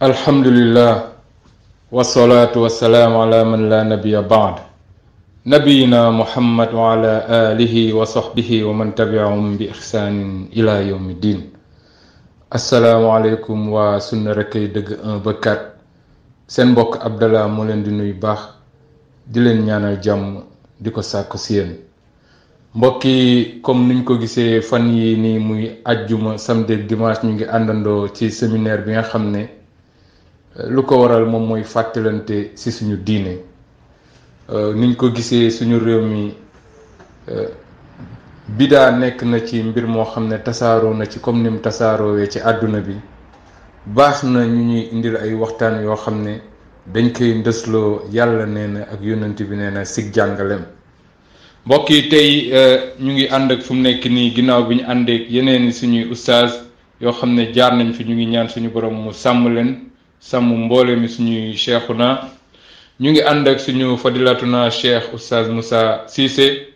alhamdulillah wasalaatu wasalaamu ala man la nabiya baad nabiyina muhammad wa ala alihi wa sahbihi wa man tabiahum bi ihsaanin ila yawmi din. asalaamualeykum waa Sunna Rekkay Dëgg 1 ba 4. seen mbokk Abdallah moo leen di nuyu baax di leen ñaanal jàmm di ko sàkku si yéen mbokk yi. comme niñ ko gisee fan yi nii muy ajjuma samedi ak dimanche ñu ngi àndandoo ci séminaire bi nga xam ne lu ko waral moom mooy fàttalante ci suñu diine. niñ ko gisee suñu réew mi bidaa nekk na ci mbir moo xam ne tasaaroo na ci comme ni mu tasaaroowee ci àdduna bi. baax na ñu ñuy indil ay waxtaan yoo xam ne dañ koy ndësloo yàlla nee na ak yonent bi nee na sig jàngaleem. mbokk yi tey ñu ngi ànd ak fu mu nekk nii ginnaaw bi ñu àndeek yeneen suñuy ustaaz yoo xam ne jaar nañ fi. ñu ngi ñaan suñu borom mu sàmm leen sàmm mboole mi suñuy cheikhuna. ñu ngi ànd ak suñu fadilatuna cheikh ustaaz Moussa Cissé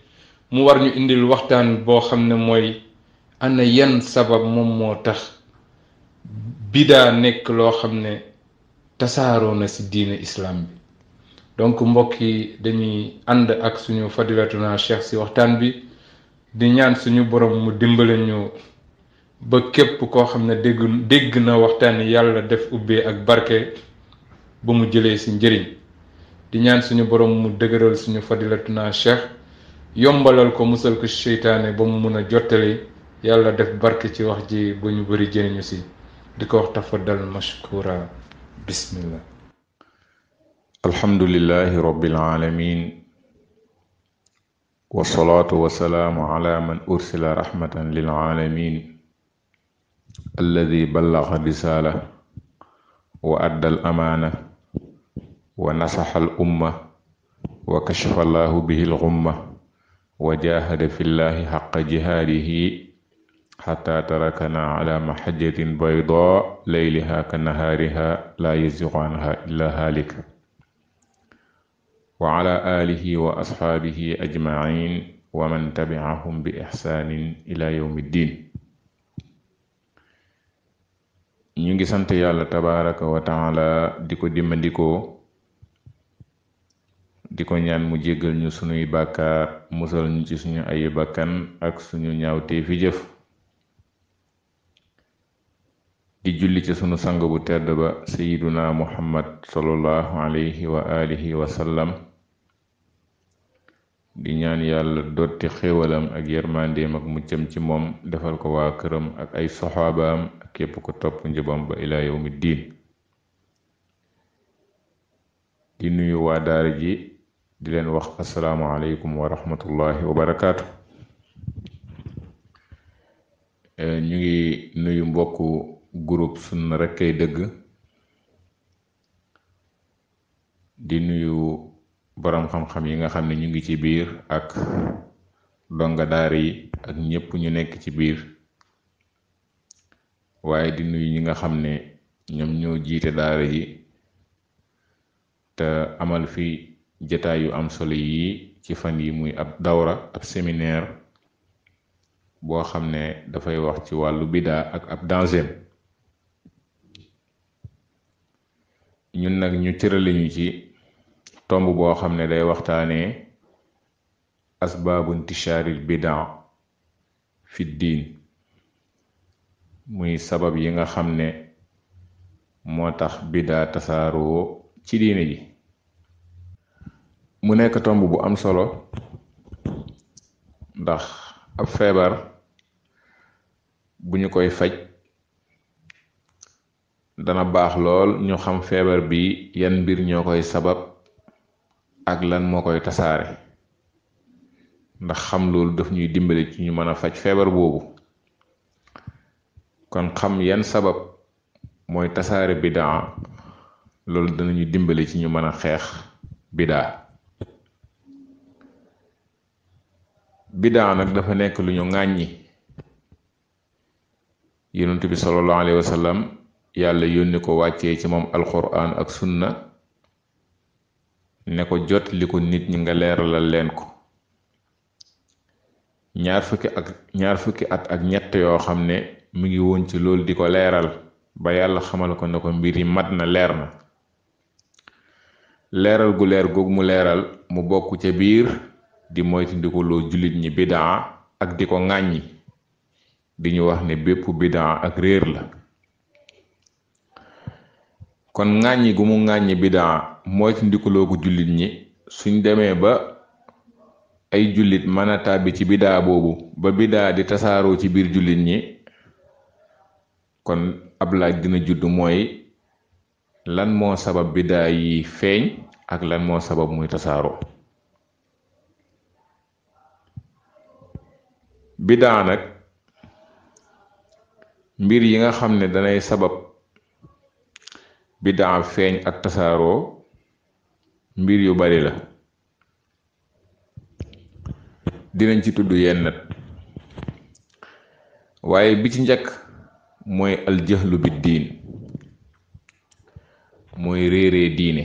mu war ñu indil waxtaan boo xam ne mooy ana yan sabab moom moo tax bidaa nekk loo xam ne tasaaroo na ci diine islam bi. donc mbokk yi dañuy ànd ak suñu fadilatuna cheikh ci waxtaan bi di ñaan suñu borom mu dimbale ñu ba képp koo xam ne dégg na waxtaan yàlla def ubbee ak barke ba mu jëlee ci njëriñ. di ñaan suñu borom mu dëgëral suñu fadilatuna cheikh yombalal ko musal ko seytaane ba mu mun a jottali yàlla def barke ci wax ji ba ñu bari jëriñu ci. di ko wax tafaddal mashkura bismillah. alhamdulillahi rabbil alamin wasalaatu wasalaamu ala man ursila rahmatan lil alamin alladi ballaga risala wa adda al amaana wa nasaxa al umma wa kashafa allahu bihi al ghumma wa jahada fi llahi xaqa jihaadihi xata tarakana ala mahajjatin bayda layliha ka nahaariha la yazigu anha illa haalik wa ala alihi wa asxaabihi ajmain wa man tabiahum bi ixsaanin ila yawmi ddin. ñu ngi sant yàlla tabaraka wa taala di ko dimbandikoo di ko ñaan mu jéggal ñu sunuy bàkkaar musal ñu ci suñu ay bakkan ak suñu ñaawtee fi jëf. di julli ci sunu sang bu tedd ba sayiduna muhammad sallallahu alayhi wa alihi wa sallam. di ñaan yàlla dotti xéewalam ak yërmandeem ak muccam ci moom defal ko waa këram ak ay soxaabaam ak képp ko topp njëbam ba ila yawmi diin. di nuyu waa daara ji di leen wax assalaamu aleykum wa rahmatullahi wa barakaatu. ñu ngi nuyu mbokku groupe Sunna Rekkay Dëgg. di nuyu boroom xam-xam yi nga xam ne ñu ngi ci biir ak donga daara yi ak ñépp ñu nekk ci biir. waaye di nuyu ñi nga xam ne ñoom ñoo jiite daara yi te amal fi jataay yu am solo yi ci fan yi muy ab dawra ab séminaire boo xam ne dafay wax ci wàllu bidaa ak ab danger. ñun nag ñu cërale ñu ci tomb boo xam ne day waxtaanee asbaabu intishaaril bidaa fi diin, muy sabab yi nga xam ne moo tax bidaa tasaaroo ci diine ji. mu nekk tomb bu am solo ndax ab feebar bu ñu koy faj dana baax lool ñu xam feebar bi yan mbir ñoo koy sabab ak lan moo koy tasaare, ndax xam loolu daf ñuy dimbali ci ñu mën a faj feebar boobu. kon xam yan sabab mooy tasaare bidaa loolu danañu dimbali ci ñu mën a xeex bidaa. bidaa nag dafa nekk lu ñu ŋàññi. yonent bi sallallahu alayhi wa sallam yàlla yónni ko wàccee ci moom alquran ak sunna ne ko jot li ko nit ñi nga leeralal leen ko. ñaar fukki at ak ñett yoo xam ne mu ngi woon ci loolu di ko leeral ba yàlla xamal ko ne ko mbir yi mat na leer na, leeral gu leer googu mu leeral mu bokk ca biir di moytandikuloo jullit ñi bidaa ak di ko ŋàññi, di ñu wax ne bépp bidaa ak réer la. kon ŋàññi gu mu ŋàññi bidaa moytandikuloo ko jullit ñi, suñ demee ba ay jullit mën a tàbbi ci bidaa boobu ba bidaa di tasaaroo ci biir jullit ñi, kon ab laaj dina judd mooy lan moo sabab bidaa yi feeñ ak lan moo sabab muy tasaaroo. bidaa nag mbir yi nga xam ne danay sabab bidaa feeñ ak tasaaroo mbir yu bari la, dinañ ci tudd yenn, waaye bi ci njëkk mooy aljahlu bi diin, mooy réeree diine.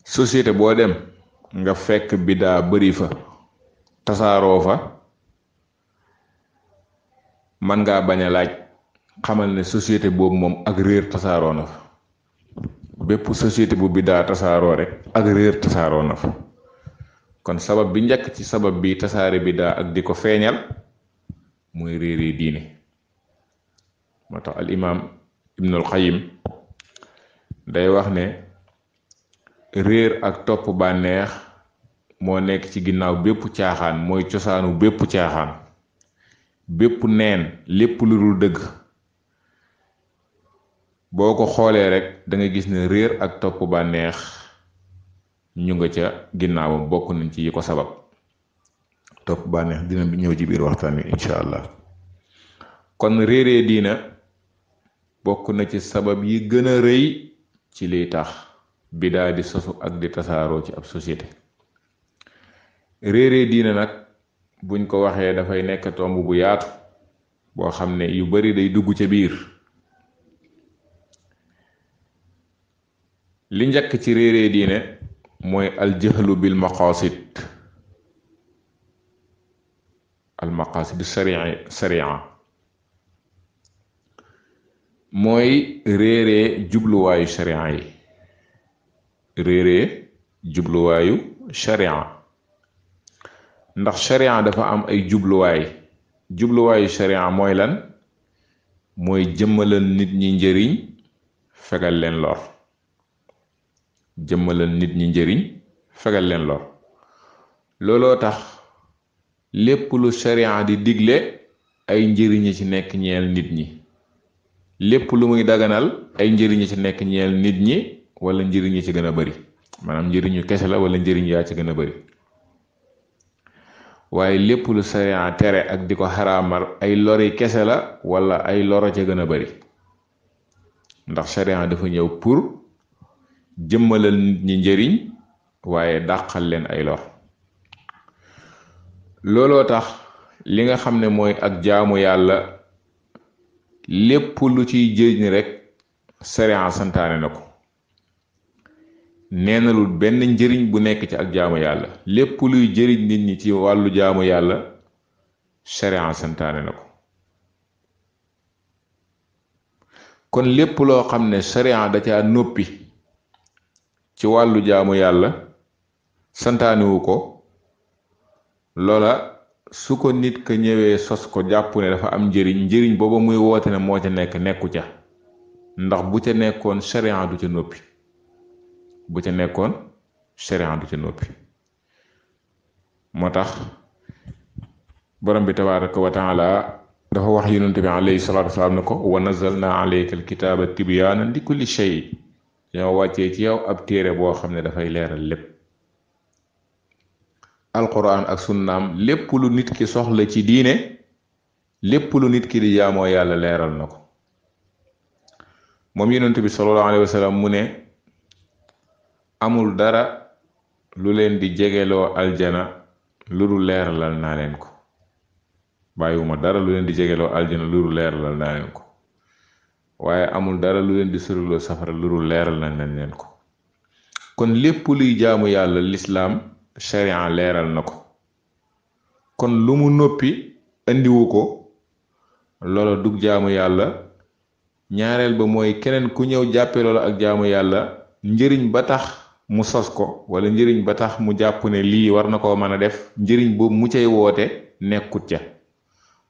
société boo dem nga fekk bidaa bari fa tasaaroo fa, man ngaa bañ a laaj, xamal ne société boobu moom ak réer tasaaroo na fa. bépp société bu bidaa tasaaroo rek ak réer tasaaroo na fa. kon sabab bi njëkk ci sabab bi tasaare bidaa ak di ko feeñal mooy réeree diine. moo tax al imaam ibnul Qayyim day wax ne réer ak topp bànneex moo nekk ci ginnaaw bépp caaxaan, mooy cosaanu bépp caaxaan, bépp neen, lépp lu dul dëgg. boo ko xoolee rek da nga gis ne réer ak topp bànneex ñu nga ca ginnaawam, bokk nañ ci yi ko sabab. topp bànneex dina ñëw ci biir waxtaan wi incha allah. kon réeree diina bokk na ci sabab yi gën a rëy ci liy tax bidaa di sosu ak di tasaaroo ci ab société. réeree diina nag buñ ko waxee dafay nekk tomb bu yaatu boo xam ne yu bari day dugg ca biir. li njëkk ci réeree diine mooy aljahlu bil maqasid, al maqasid sharia, mooy réeree jubluwaayu sharia yi. réeree jubluwaayu sharia, ndax sharia dafa am ay jubluwaayu sharia mooy lan? mooy jëmmalal nit ñi njëriñ, fegal leen lor. jëmmalal nit ñi njëriñ, fegal leen lor. looloo tax lépp lu sharia di digle ay njëriñ ci nekk ñeel nit ñi, lépp lu muy daganal ay njëriñ ci nekk ñeel nit ñi, wala njëriñ ci gën a bari. maanaam njëriñu kese la wala njëriñ yaa ci gën a bari. waaye lépp lu sharia tere ak di ko xaraamal ay lori kese la wala ay loro ca gën a bari. ndax sharia dafa ñëw pour jëmmalal nit ñi njëriñ waaye dàqal leen ay lor. looloo tax li nga xam ne mooy ak jaamu yàlla lépp lu ciy jëriñ rek sharia santaane na ko. neenalul benn njëriñ bu nekk ci ak jaamu yàlla, lépp luy jëriñ nit ñi ci wàllu jaamu yàlla sharia santaane na ko. kon lépp loo xam ne sharia da caa noppi ci wàllu jaamu yàlla santaanewu ko, loola su ko nit ka ñëwee sos ko jàpp ne dafa am njëriñ booba muy woote ne moo ca nekku ca, ndax bu ca nekkoon sharia du ca noppi. moo tax borom bi tabaraka wa taala dafa wax yonent bi alayhi salaatu wasalaam ne ko wa nazalna alayka alkitaaba tibyaanan li kulli shay, ñoo wàccee ci yow ab téere boo xam ne dafay leeral lépp. alquran ak sunnaam lépp lu nit ki soxla ci diine, lépp lu nit ki di jaamoo yàlla leeral na ko. moom yonent bi sallallahu alayhi wa sallam mu ne amul dara lu leen di jegeloo aljana lu dul leeralal naa leen ko. bàyyiwuma dara lu leen di jegeloo aljana lu dul leeralal naa leen ko, waaye amul dara lu leen di soriloo safara lu dul leeral nañ leen ko. kon lépp luy jaamu yàlla lislaam sharia leeral na ko. kon lu mu noppi andiwu ko loola dug jaamu yàlla. ñaareel ba mooy keneen ku ñëw jàppe loola ak jaamu yàlla njëriñ ba tax mu sos ko wala njëriñ ba tax mu jàpp ne lii war na koo mën a def njëriñ boobu mu cay woote nekkut ca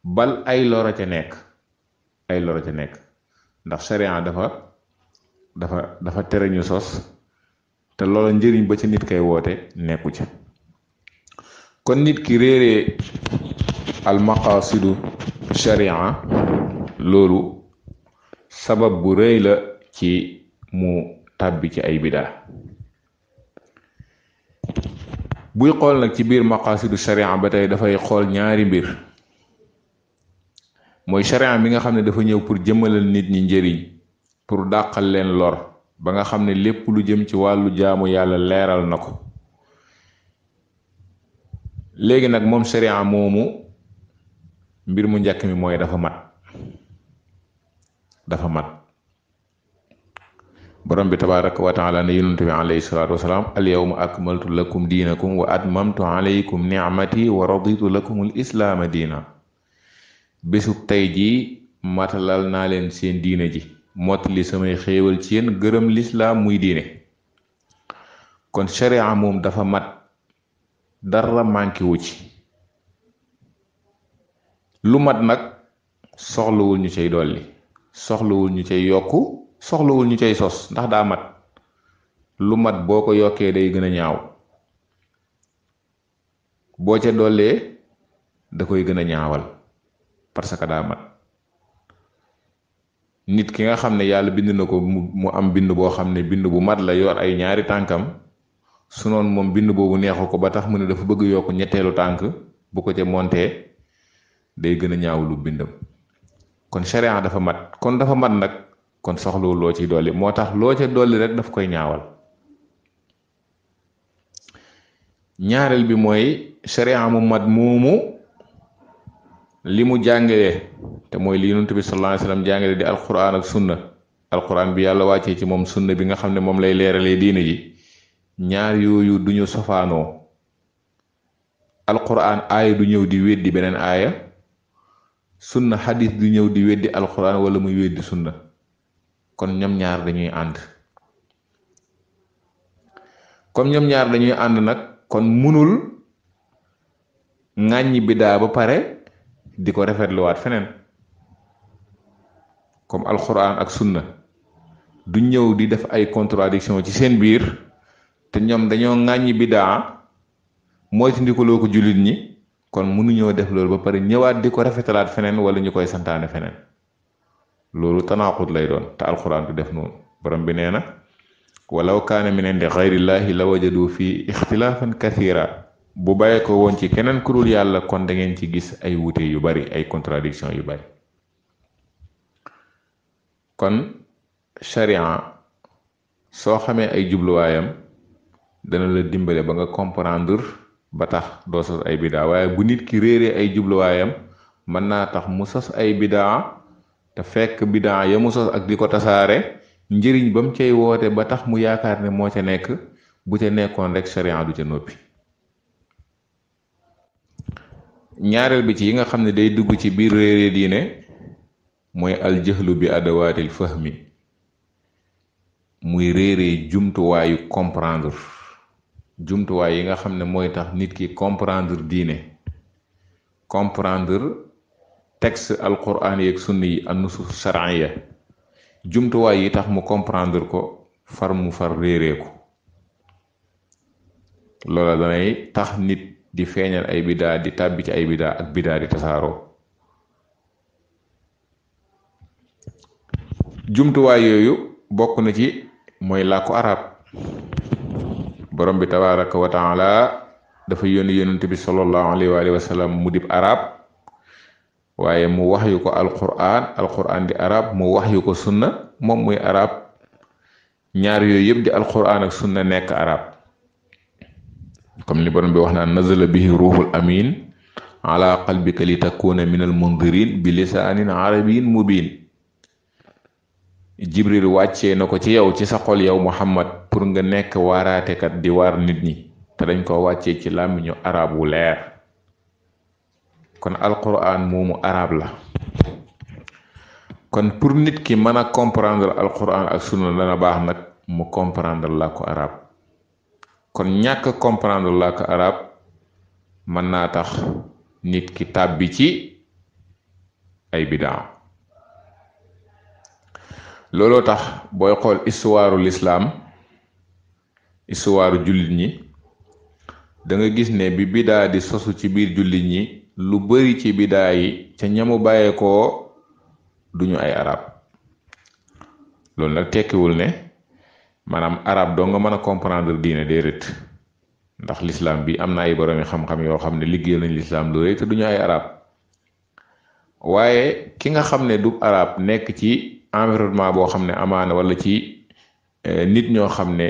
bal ay loro ca nekk ndax sharia dafa tere ñu sos te loola njëriñ ba ca nit kay woote nekku ca kon nit ki réeree al maqasidu sharia loolu sabab bu rëy la ci mu tàbbi ci ay bidaa buy xool nag ci biir maqasidu sharia ba tey dafay xool ñaari mbir mooy sharia bi nga xam ne dafa ñëw pour jëmalal nit ñi njëriñ pour dàqal leen lor ba nga xam ne lépp lu jëm ci wàllu jaamu yàlla leeral na ko léegi nag moom sharia moomu mbir mu njëkk mi mooy dafa mat borom bi tabaraka wa taala ne yonent bi alayhi salaatu wasalaam al yawma akmaltu lakum diinakum wa atmamtu alaykum ni'mati wa raditu lakum al islaama diina bésub tey jii matalal naa leen seen diina ji mottali samay xéewal ci yéen gërëm lislaam muy diine kon sharia moom dafa mat dara manqué wu ci lu mat nag soxlawul ñu cay dolli soxlawul ñu cay yokku soxlawul ñu cay sos ndax daa mat lu mat boo ko yokkee day gën a ñaaw boo ca dollee da koy gën a ñaawal parce que daa mat nit ki nga xam ne yàlla bind na ko mu am bind boo xam ne bind bu mat la yor ay ñaari tànkam su noonu moom bind boobu neexu ko ba tax mu ne dafa bëgg yokk ñetteelu tànk bu ko ca montee day gën a ñaaw lu bindam kon sharia dafa mat kon dafa mat nag kon soxlawul loo ciy dolli moo tax loo ca dolli rek daf koy ñaawal ñaareel bi mooy sharia mu mat moomu li mu jàngale te mooy li yonent bi sallallahu alayhi wasallam jàngale di alquran ak sunna alquran bi yàlla wàccee ci moom sunna bi nga xam ne moom lay leeralee diine ji ñaar yooyu duñu sofaanoo alquran aaya du ñëw di weddi beneen aaya sunna xadis du ñëw di weddi alquran wala muy weddi sunna kon ñoom ñaar dañuy ànd comme ñoom ñaar dañuy ànd nag kon munul ŋàññi bidaa ba pare di ko rafetluwaat feneen comme alquran ak sunna du ñëw di def ay contradiction ci seen biir te ñoom dañoo ŋàññi bidaa mooy tindikaloo ko jullit ñi kon mënuñoo def loolu ba pare ñëwaat di ko rafetalaat feneen wala ñu koy santaane feneen loolu tanaaxut lay doon te alquran du def noonu borom bi nee na walaw kaana min indi xayrillaahi la wajadu fii ixtilaafan kathira bu bàyyee ko woon ci keneen kurul yàlla kon da ngeen ci gis ay wuute yu bari ay contradiction yu bari kon sharia soo xamee ay jubluwaayam dana la dimbale ba nga comprendre ba tax doo sos ay bidaa waaye bu nit ki réeree ay jubluwaayam mën naa tax mu sos ay bidaa te fekk bidaa ya mu sos ak di ko tasaare njëriñ ba mu cay woote ba tax mu yaakaar ne moo ca nekk bu ca nekkoon rek sharia du ca noppi ñaareel bi ci yi nga xam ne day dugg ci biir réeree diine mooy aljëxlu bi adawaatil fahmi muy réeree jumtuwaayu comprendre jumtuwaay yi nga xam ne mooy tax nit ki comprendre diine comprendre texte alquran yeeg sunna yi an nusus shar'iyya jumtuwaay yi tax mu comprendre ko far réeree ko loola danay tax nit di feeñal ay bidaa di tàbbi ci ay bidaa ak bidaa di tasaaroo jumtuwaay yooyu bokk na ci mooy làkku arab borom bi tabaraka wa taala dafa yónni yonent bi sallallahu alayhi wa sallam mu dib arab waaye mu wax yu ko alquran di arab mu wax yu ko sunna moom muy arab ñaar yooyu yëpp di alquran ak sunna nekk arab comme li borom bi wax naan nazala bihi ruhul amin ala qalbika li takuna min al mundirin bi lisaanin arabiyin mubin jibril wàccee na ko ci yow ci sa xol yow muhammad pour nga nekk waaraatekat di waar nit ñi te dañ ko wàccee ci làmmiñu arab wu leer kon alquran moomu arab la. kon pour nit ki mën a comprendre alquran ak sunna dana baax nag mu comprendre làkku arab. kon ñàkk comprendre làkku arab mën naa tax nit ki tàbbi ci ay bidaa. looloo tax booy xool histoire l'islam, histoire jullit ñi, da nga gis ne bi bidaa di sosu ci biir jullit ñi lu bari ci bidaa yi ca ñamu bàyyeekoo duñu ay arab. loolu nag tekkiwul ne maanaam arab doo nga mën a comprendre diine déedéet, ndax l'islam bi am na ay boroomi xam-xam yoo xam ne liggéey nañ l'islam lu rëy te duñu ay arab. waaye ki nga xam ne du arab nekk ci environnement boo xam ne amaana wala ci nit ñoo xam ne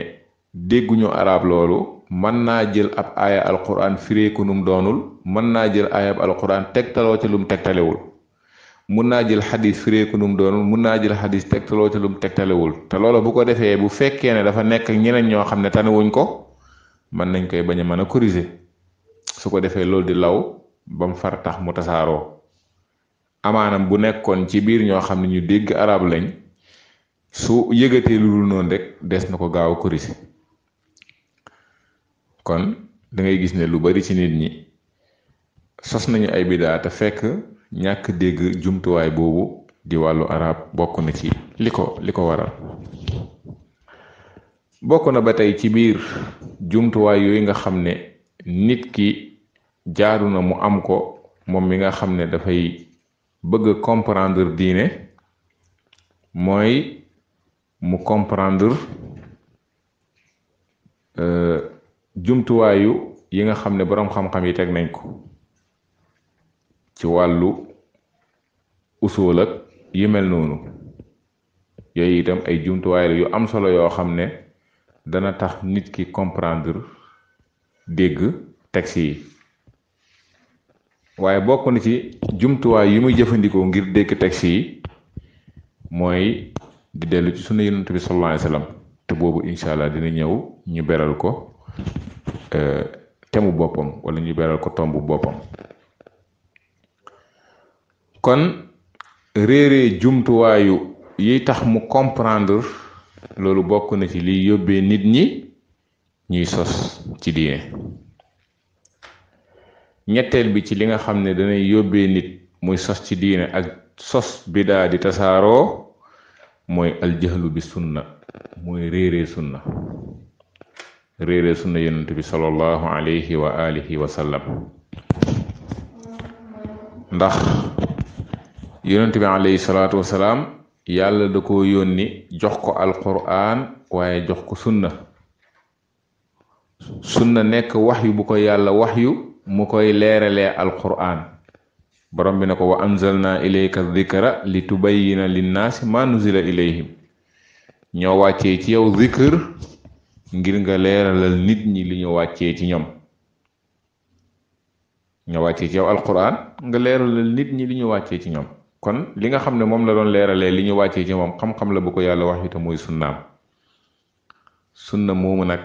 dégguñu arab, loolu mën naa jël ab aaya alquran firee ko num doonul, mën naa jël aaya alquran tegtaloo ca lum tegtalewul, mun naa jël xadis firee ko num doonul, mun naa jël xadis tegtaloo ca lum tegtalewul. te loolu bu ko defee bu fekkee ne dafa nekk ñeneen ñoo xam ne tanewuñ ko, mën nañ koy bañ a mën a corriger. su ko defee loolu di law ba mu far tax mu tasaaroo. amaanam bu nekkoon ci biir ñoo xam ne ñu dégg arab lañ, su yëgatee lu dul noonu rek des na ko gaaw a corriger. kon da ngay gis ne lu bari ci nit ñi sos nañu ay bidaa te fekk ñàkk dégg jumtuwaay boobu di wàllu arab bokk na ci li ko waral. bokk na ba tey ci biir jumtuwaay yooyu nga xam ne nit ki jaaru na mu am ko, moom mi nga xam ne dafay bëgg comprendre diine, mooy mu comprendre jumtuwaayu yi nga xam ne boroom xam-xam yi teg nañ ko ci wàllu usul ak yu mel noonu. yooyu itam ay jumtuwaay la yu am solo yoo xam ne dana tax nit ki comprendre dégg texte yi. waaye bokk na ci jumtuwaay yi muy jëfandikoo ngir dégg texte yi mooy di dellu ci sunna yonent bi sallallahu alayhi wasallam, te boobu incha allah dina ñëw ñu beral ko temu boppam wala ñu beral ko tombu boppam. kon réeree jumtuwaayu yi tax mu comprendre loolu bokk na ci liy yóbbee nit ñi ñuy sos ci diine. ñetteel bi ci li nga xam ne danay yóbbee nit muy sos ci diine ak sos bidaa di tasaaroo mooy aljahlu bi sunna, mooy réeree sunna yonent bi sallallahu alayhi wa alihi wa sallam. ndax yonent bi alayhi salaatu wa salaam yàlla da ko yónni jox ko alquran waaye jox ko sunna nekk waxyu bu ko yàlla waxyu mu koy leeralee alquran. borom bi ne ko wa anzalna ilayka dhikra li tubayyina linnaasi ma nuzila ilayhim, ñoo wàccee ci yow zikr ngir nga leeralal nit ñi li ñu wàccee ci ñoom. ñoo wàccee ci yow alquran nga leeralal nit ñi li ñu wàccee ci ñoom. kon li nga xam ne moom la doon leeralee li ñu wàccee ci moom xam-xam la bu ko yàlla wax itam muy sunnaam. sunna moomu nag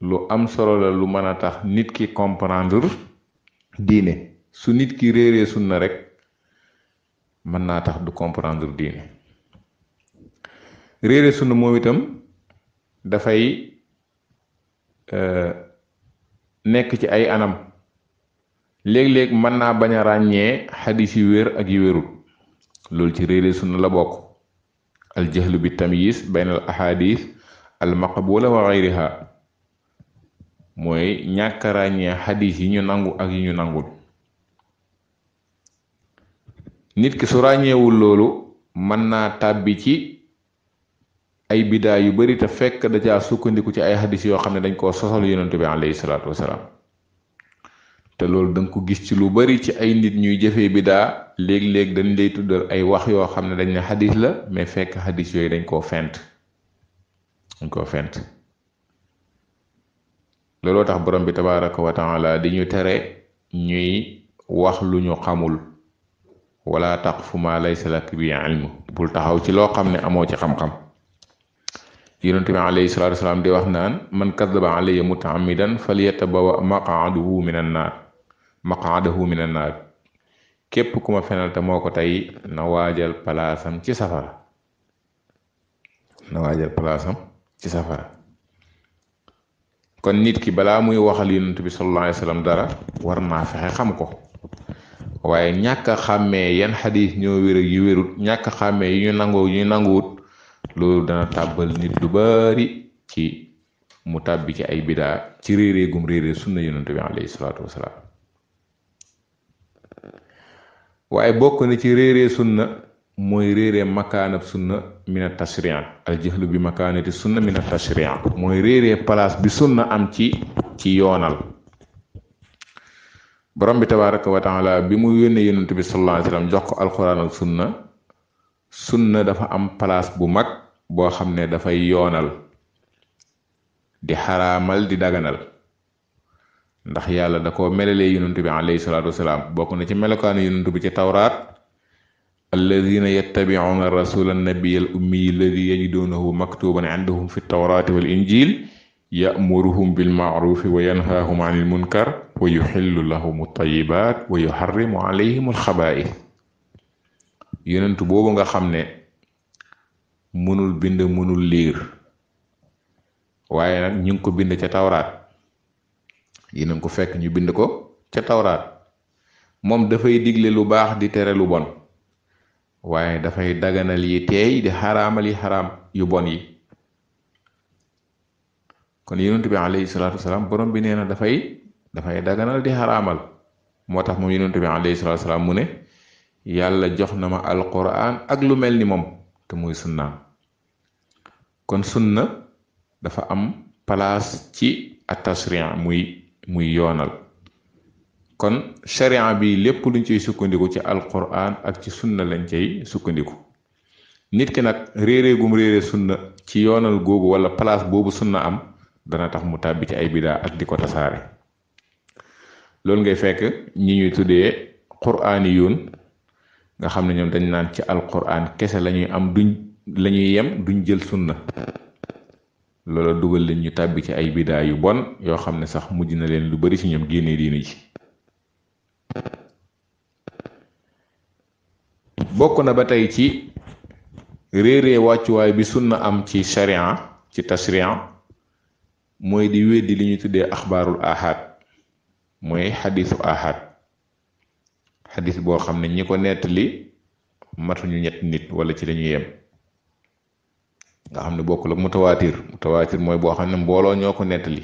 lu am solo la, lu mën a tax nit ki comprendre diine. su nit ki réeree sunna rek mën naa tax du comprendre diine. réeree sunna moom itam dafay nekk ci ay anam. léeg-léeg mën naa bañ a ràññee xadis yu wér ak yu wérul, loolu ci réeree sunna la bokk. al jahlu bi tamyiz bayna al ahadis al maqbula wa ghayriha, mooy ñàkk a ràññee xadis yi ñu nangu ak yi ñu nangul. nit ki su ràññeewul loolu mën naa tàbbi ci ay bidaa yu bari te fekk da caa sukkandiku ci ay xadis yoo xam ne dañ koo sosal yonent bi alayhi salaatu wasalaam. te loolu danga ko gis ci lu bari ci ay nit ñuy jëfee bidaa, léeg-léeg dañ lay tuddal ay wax yoo xam ne dañ ne xadis la, mais fekk xadis yooyu dañ koo fent. looloo tax borom bi tabaraka wa taala di ñu tere ñuy wax lu ñu xamul. wala taqfu ma laysa lak bi ilm, bul taxaw ci loo xam ne amoo ci xam-xam. yonent bi alayhi salaatu wasalaam di wax naan man kadaba alayya mutaamidan falyatabawa maqaadahu minan naar. képp ku ma fenal te moo ko tey na waajal palaasam ci safara na waajal palaasam ci safara. kon nit ki balaa muy waxal yonent bi sallallahu alayhi wa sallam dara war naa fexe xam ko, waaye ñàkk a xàmmee yan xadis ñoo wér ak yu wérut, ñàkk a xàmmee yu ñu nangoo yu ñu nanguwut, loolu dana tàbbal nit lu bari ci mu tàbbi ci ay bidaa, ci réeree gum réeree sunna yonent bi alayhi salaatu wasalaam. waaye bokk na ci réeree sunna mooy réeree makaanab sunna mina tashri'a, al jahlu bi makaanati sunna mina tashri'a, mooy réeree place bi sunna am ci yoonal. borom bi tabaraka wa taala bi mu yónnee yonent bi sallallahu alayhi wa sallam jox ko alquran ak sunna dafa am place bu mag boo xam ne dafay yoonal di xaraamal di daganal, ndax yàlla da ko melalee yonent bi alayhi salaatu wasalaam. bokk na ci melokaanu yonent bi ci tawraat, alladina yattabi'una rasula annabiya al ummiy alladi yajidunahu maktuban indahum fi tawrati wal injil ya'muruhum bil ma'rufi wa yanhahum anil munkar wa yuhillu lahum at-tayyibat wa yuharrimu alayhim al-khaba'ith. yonent boobu nga xam ne mënul bind mënul liir, waaye nag ñu ngi ko bind ca tawraat, yéen a ngi ko fekk ñu bind ko ca tawraat. moom dafay digle lu baax di tere lu bon, waaye dafay daganal yi teey di xaraamal yi xaraam yu bon yi. kon yonent bi alayhi salaatu wasalaam borom bi nee na dafay daganal di xaraamal. moo tax moom yonent bi alayhi salaatu wasalaam mu ne yàlla jox na ma alquran ak lu mel ni moom te muy sunnaam. kon sunna dafa am place ci at-tashri' muy yoonal. kon sharia bi lépp luñ ciy sukkandiku ci alquran ak ci sunna lañ cay sukkandiku. nit ki nag réeree gum réeree sunna ci yoonal googu wala place boobu sunna am dana tax mu tàbbi ci ay bidaa ak di ko tasaare. loolu ngay fekk ñi ñuy tuddee quraaniyuun nga xam ne ñoom dañ naan ci alquran kese lañuy am lañuy yem duñ jël sunna. loola dugal leen ñu tàbbi ci ay bidaa yu bon yoo xam ne sax mujj na leen lu bari ci ñoom génnee diine ji. bokk na ba tey ci réeree wàccuwaay bi sunna am ci sharia ci tashri'a mooy di weddi li ñuy tuddee axbaarul ahad, mooy xadisu ahad. xadis boo xam ne ñi ko nettali matuñu ñett nit wala ci lañuy yem, nga xam ne bokkul ak mutawaatir mooy boo xam ne mbooloo ñoo ko nettali,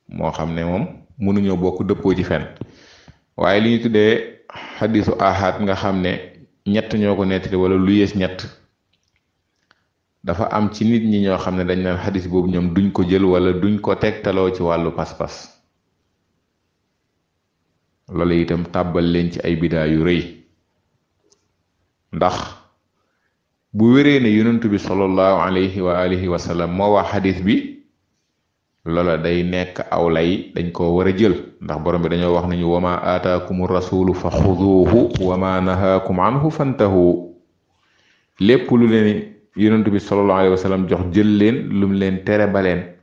moo xam ne moom mënuñoo bokk dëppoo ci fenn. waaye li ñu tuddee xadisu ahad nga xam ne ñett ñoo ko nettali wala lu yées ñett, dafa am ci nit ñi ñoo xam ne dañ naan xadis boobu ñoom duñ ko jël wala duñ ko tegtaloo ci wàllu pas-pas. loolu itam tàbbal leen ci ay bidaa yu rëy, ndax bu wéree ne yonent bi sallallahu alayhi wa alihi wa sallam moo wax xadis bi, loola day nekk aw lay dañ koo war a jël, ndax borom bi dañoo wax nañu wa ma aataakumu rasulu fa xuduuhu wa ma nahaakum anhu fantahu. lépp lu leen yonent bi sallallahu alayhi wa sallam jox jël leen, lu mu leen tere baleen.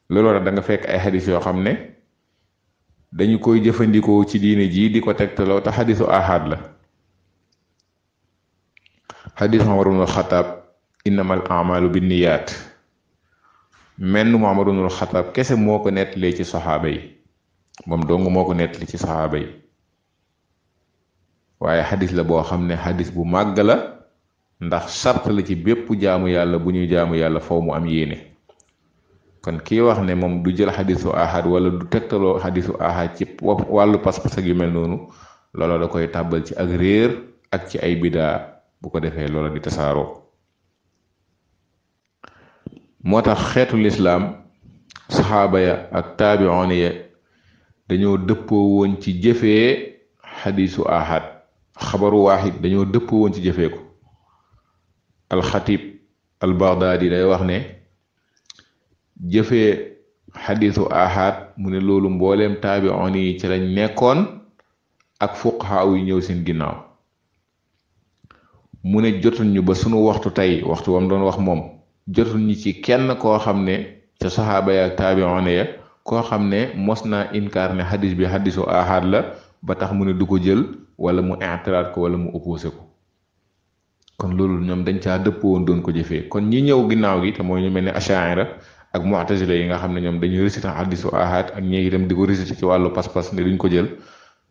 loolu nag da nga fekk ay xadis yoo xam ne dañu koy jëfandikoo ci diine ji di ko tegtaloo te xadisu ahad la. xadis Umar ibnul Xataab innamal a'maalu binniyaat, menn Umar ibnul Xataab kese moo ko nettalee ci saxaaba yi, moom dong moo ko nettali ci saxaaba yi. waaye xadis la boo xam ne xadis bu màgg la, ndax sart la ci bépp jaamu yàlla bu ñuy jaamu yàlla faw mu am yéene. kon kii wax ne moom du jël xadisu ahad wala du tegtaloo xadisu ahad ci wàllu pas-pas ak yu mel noonu, loola da koy tàbbal ci ak réer ak ci ay bidaa, bu ko defee loola di tasaaroo. moo tax xeetu lislaam saxaaba ya ak taabi'oon ya dañoo dëppoo woon ci jëfee xadisu ahad, xabaru waaxid dañoo dëppoo woon ci jëfee ko. alxatib al Baghdadi day wax ne jëfee xadisu ahad mu ne loolu mbooleem taabi'oon yi ci lañ nekkoon ak fuqahaa yu ñëw seen ginnaaw. mu ne jotuñu ba sunu waxtu tey, waxtu wam doon wax moom, jotuñu ci kenn koo xam ne ca saxaaba ya ak taabi'oon ya koo xam ne mos naa inkaar ne xadis bi xadisu ahad la ba tax mu ne du ko jël wala mu intiraat ko wala mu opposé ko. kon loolu ñoom dañ caa dëppoo woon doon ko jëfee kon ñi ñëw ginnaaw gi te mooy ñu mel ne achaira ak mu'tazila yi nga xam ne ñoom dañuy réciter xadisu ahad ak ñi itam di ko réciter ci wàllu pas-pas ne duñ ko jël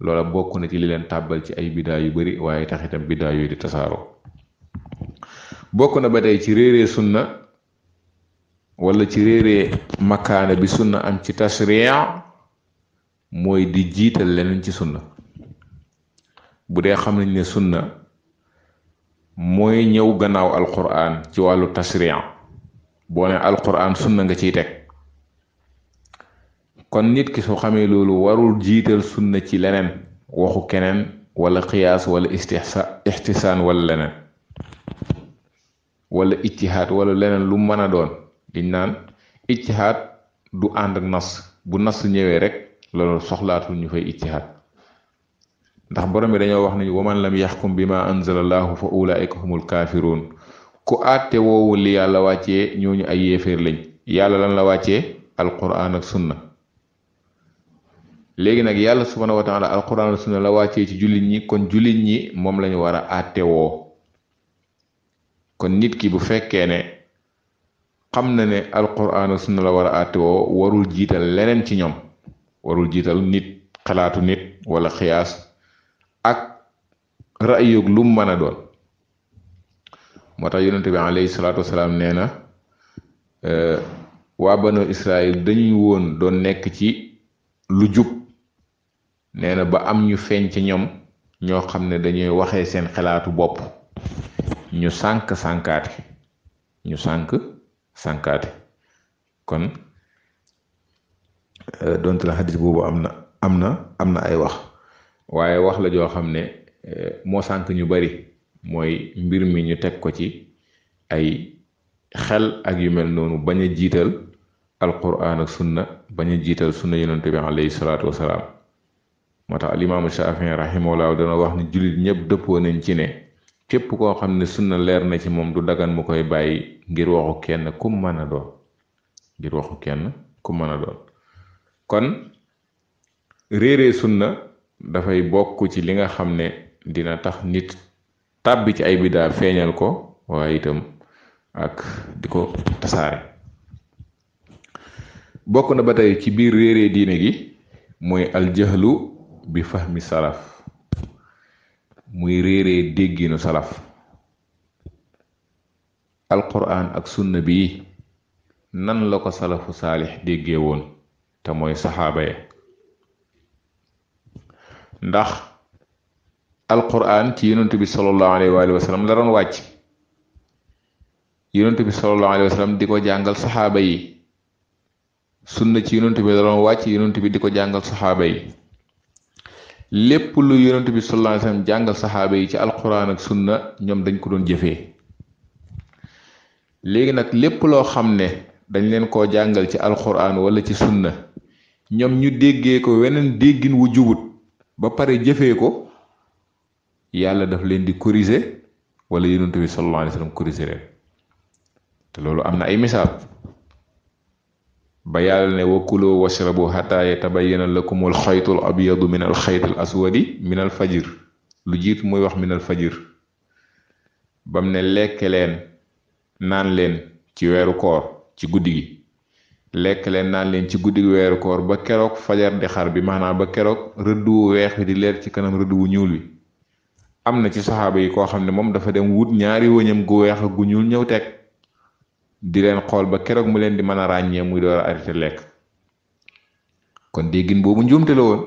loola bokk na ci li leen tàbbal ci ay bidaa yu bari waaye tax itam bidaa yooyu di tasaaroo. bokk na ba tey ci réeree sunna wala ci réeree makaana bi sunna am ci tashriya mooy di jiital leneen ci sunna. bu dee xam nañ ne sunna mooy ñëw gannaaw alquran ci wàllu tashriya boo ne alquran sunna nga ciy teg kon nit ki su xamee loolu warul jiital sunna ci leneen waxu keneen wala qiyaas wala ixtisaan wala leneen wala ijtihaad wala leneen lu mën a doon liñ naan ijtihaad du ànd ak nas bu nas ñëwee rek loolu soxlaatul ñu fay ijtihaad ndax borom bi dañoo wax nañu waman lam yaxkum bi ma anzala allahu fa ulaika humul kaafiruun ku àtte woowu li yàlla wàccee ñooñu ay yéeféer lañ yàlla lan la wàccee alquran ak sunna léegi nag yàlla subhanahu wa taala alquran ak sunna la wàccee ci jullit ñi kon jullit ñi moom lañu war a àtte woo kon nit ki bu fekkee ne xam na ne alquran ak sunna la war a àtte woo warul jiital leneen ci ñoom warul jiital nit xalaatu nit wala xiyaas ak ra'yug lu mën a doon moo tax yonente bi alayhi salaatu wasalaam nee na waa banu Israël dañuy woon doon nekk ci lu jub nee na ba am ñu feeñ ci ñoom ñoo xam ne dañuy waxee seen xalaatu bopp ñu sànkaate kon donte la xadis boobu am na ay wax waaye wax la joo xam ne moo sànk ñu bari mooy mbir mi ñu teg ko ci ay xel ak yu mel noonu bañ a jiital alquran ak sunna bañ a jiital sunna yonente bi alayhi salaatu wasalaam moo tax alimaamu Shafii rahimahullah dana wax ni jullit ñëpp dëppoo nañ ci ne képp koo xam ne sunna leer na ci moom du dagan mu koy bàyyi ngir waxu kenn ku mën a doon kon réeree sunna dafay bokk ci li nga xam ne dina tax nit tàbbi ci ay bidaa feeñal ko waaye itam ak di ko tasaare bokk na ba tey ci biir réeree diine gi mooy aljahlu bi fahmi salaf muy réeree dégginu salaf alquran ak sunna bi nan la ko salafu saalix déggee woon te mooy saxaaba ya ndax alquran ci yonent bi sallallahu alayhi wa sallam la doon wàcc yonent bi sallallahu alayhi wa sallam di ko jàngal saxaaba yi sunna ci yonent bi la doon wàcc yonent bi di ko jàngal saxaaba yi lépp lu yonent bi sallallahu alayhi wa sallam jàngal saxaaba yi ci alquran ak sunna ñoom dañ ko doon jëfee léegi nag lépp loo xam ne dañ leen koo jàngal ci alquran wala ci sunna ñoom ñu déggee ko weneen déggin wu jubut ba pare jëfee ko yàlla daf leen di corriger wala yonent bi sallallahu alayhi wa sallam corriger leen te loolu am na ay misaal ba yàlla ne wa kulu washrabu hatta yatabayyana lakumul xaytul abyadu min al xaytil aswadi min al fajir lu jiitu muy wax min al fajir bam ne lekk leen naan leen ci weeru koor ci guddi gi lekk leen naan leen ci guddi gi weeru koor ba keroog fajar di xar bi maanaam ba keroog rëdd wu weex bi di leer ci kanam rëdd wu ñuul wi am na ci saxaaba yi koo xam ne moom dafa dem wut ñaari wëñam gu weex ak gu ñuul ñëw teg di leen xool ba keroog mu leen di mën a ràññee muy door a arrêté lekk kon déggin boobu njuumte la woon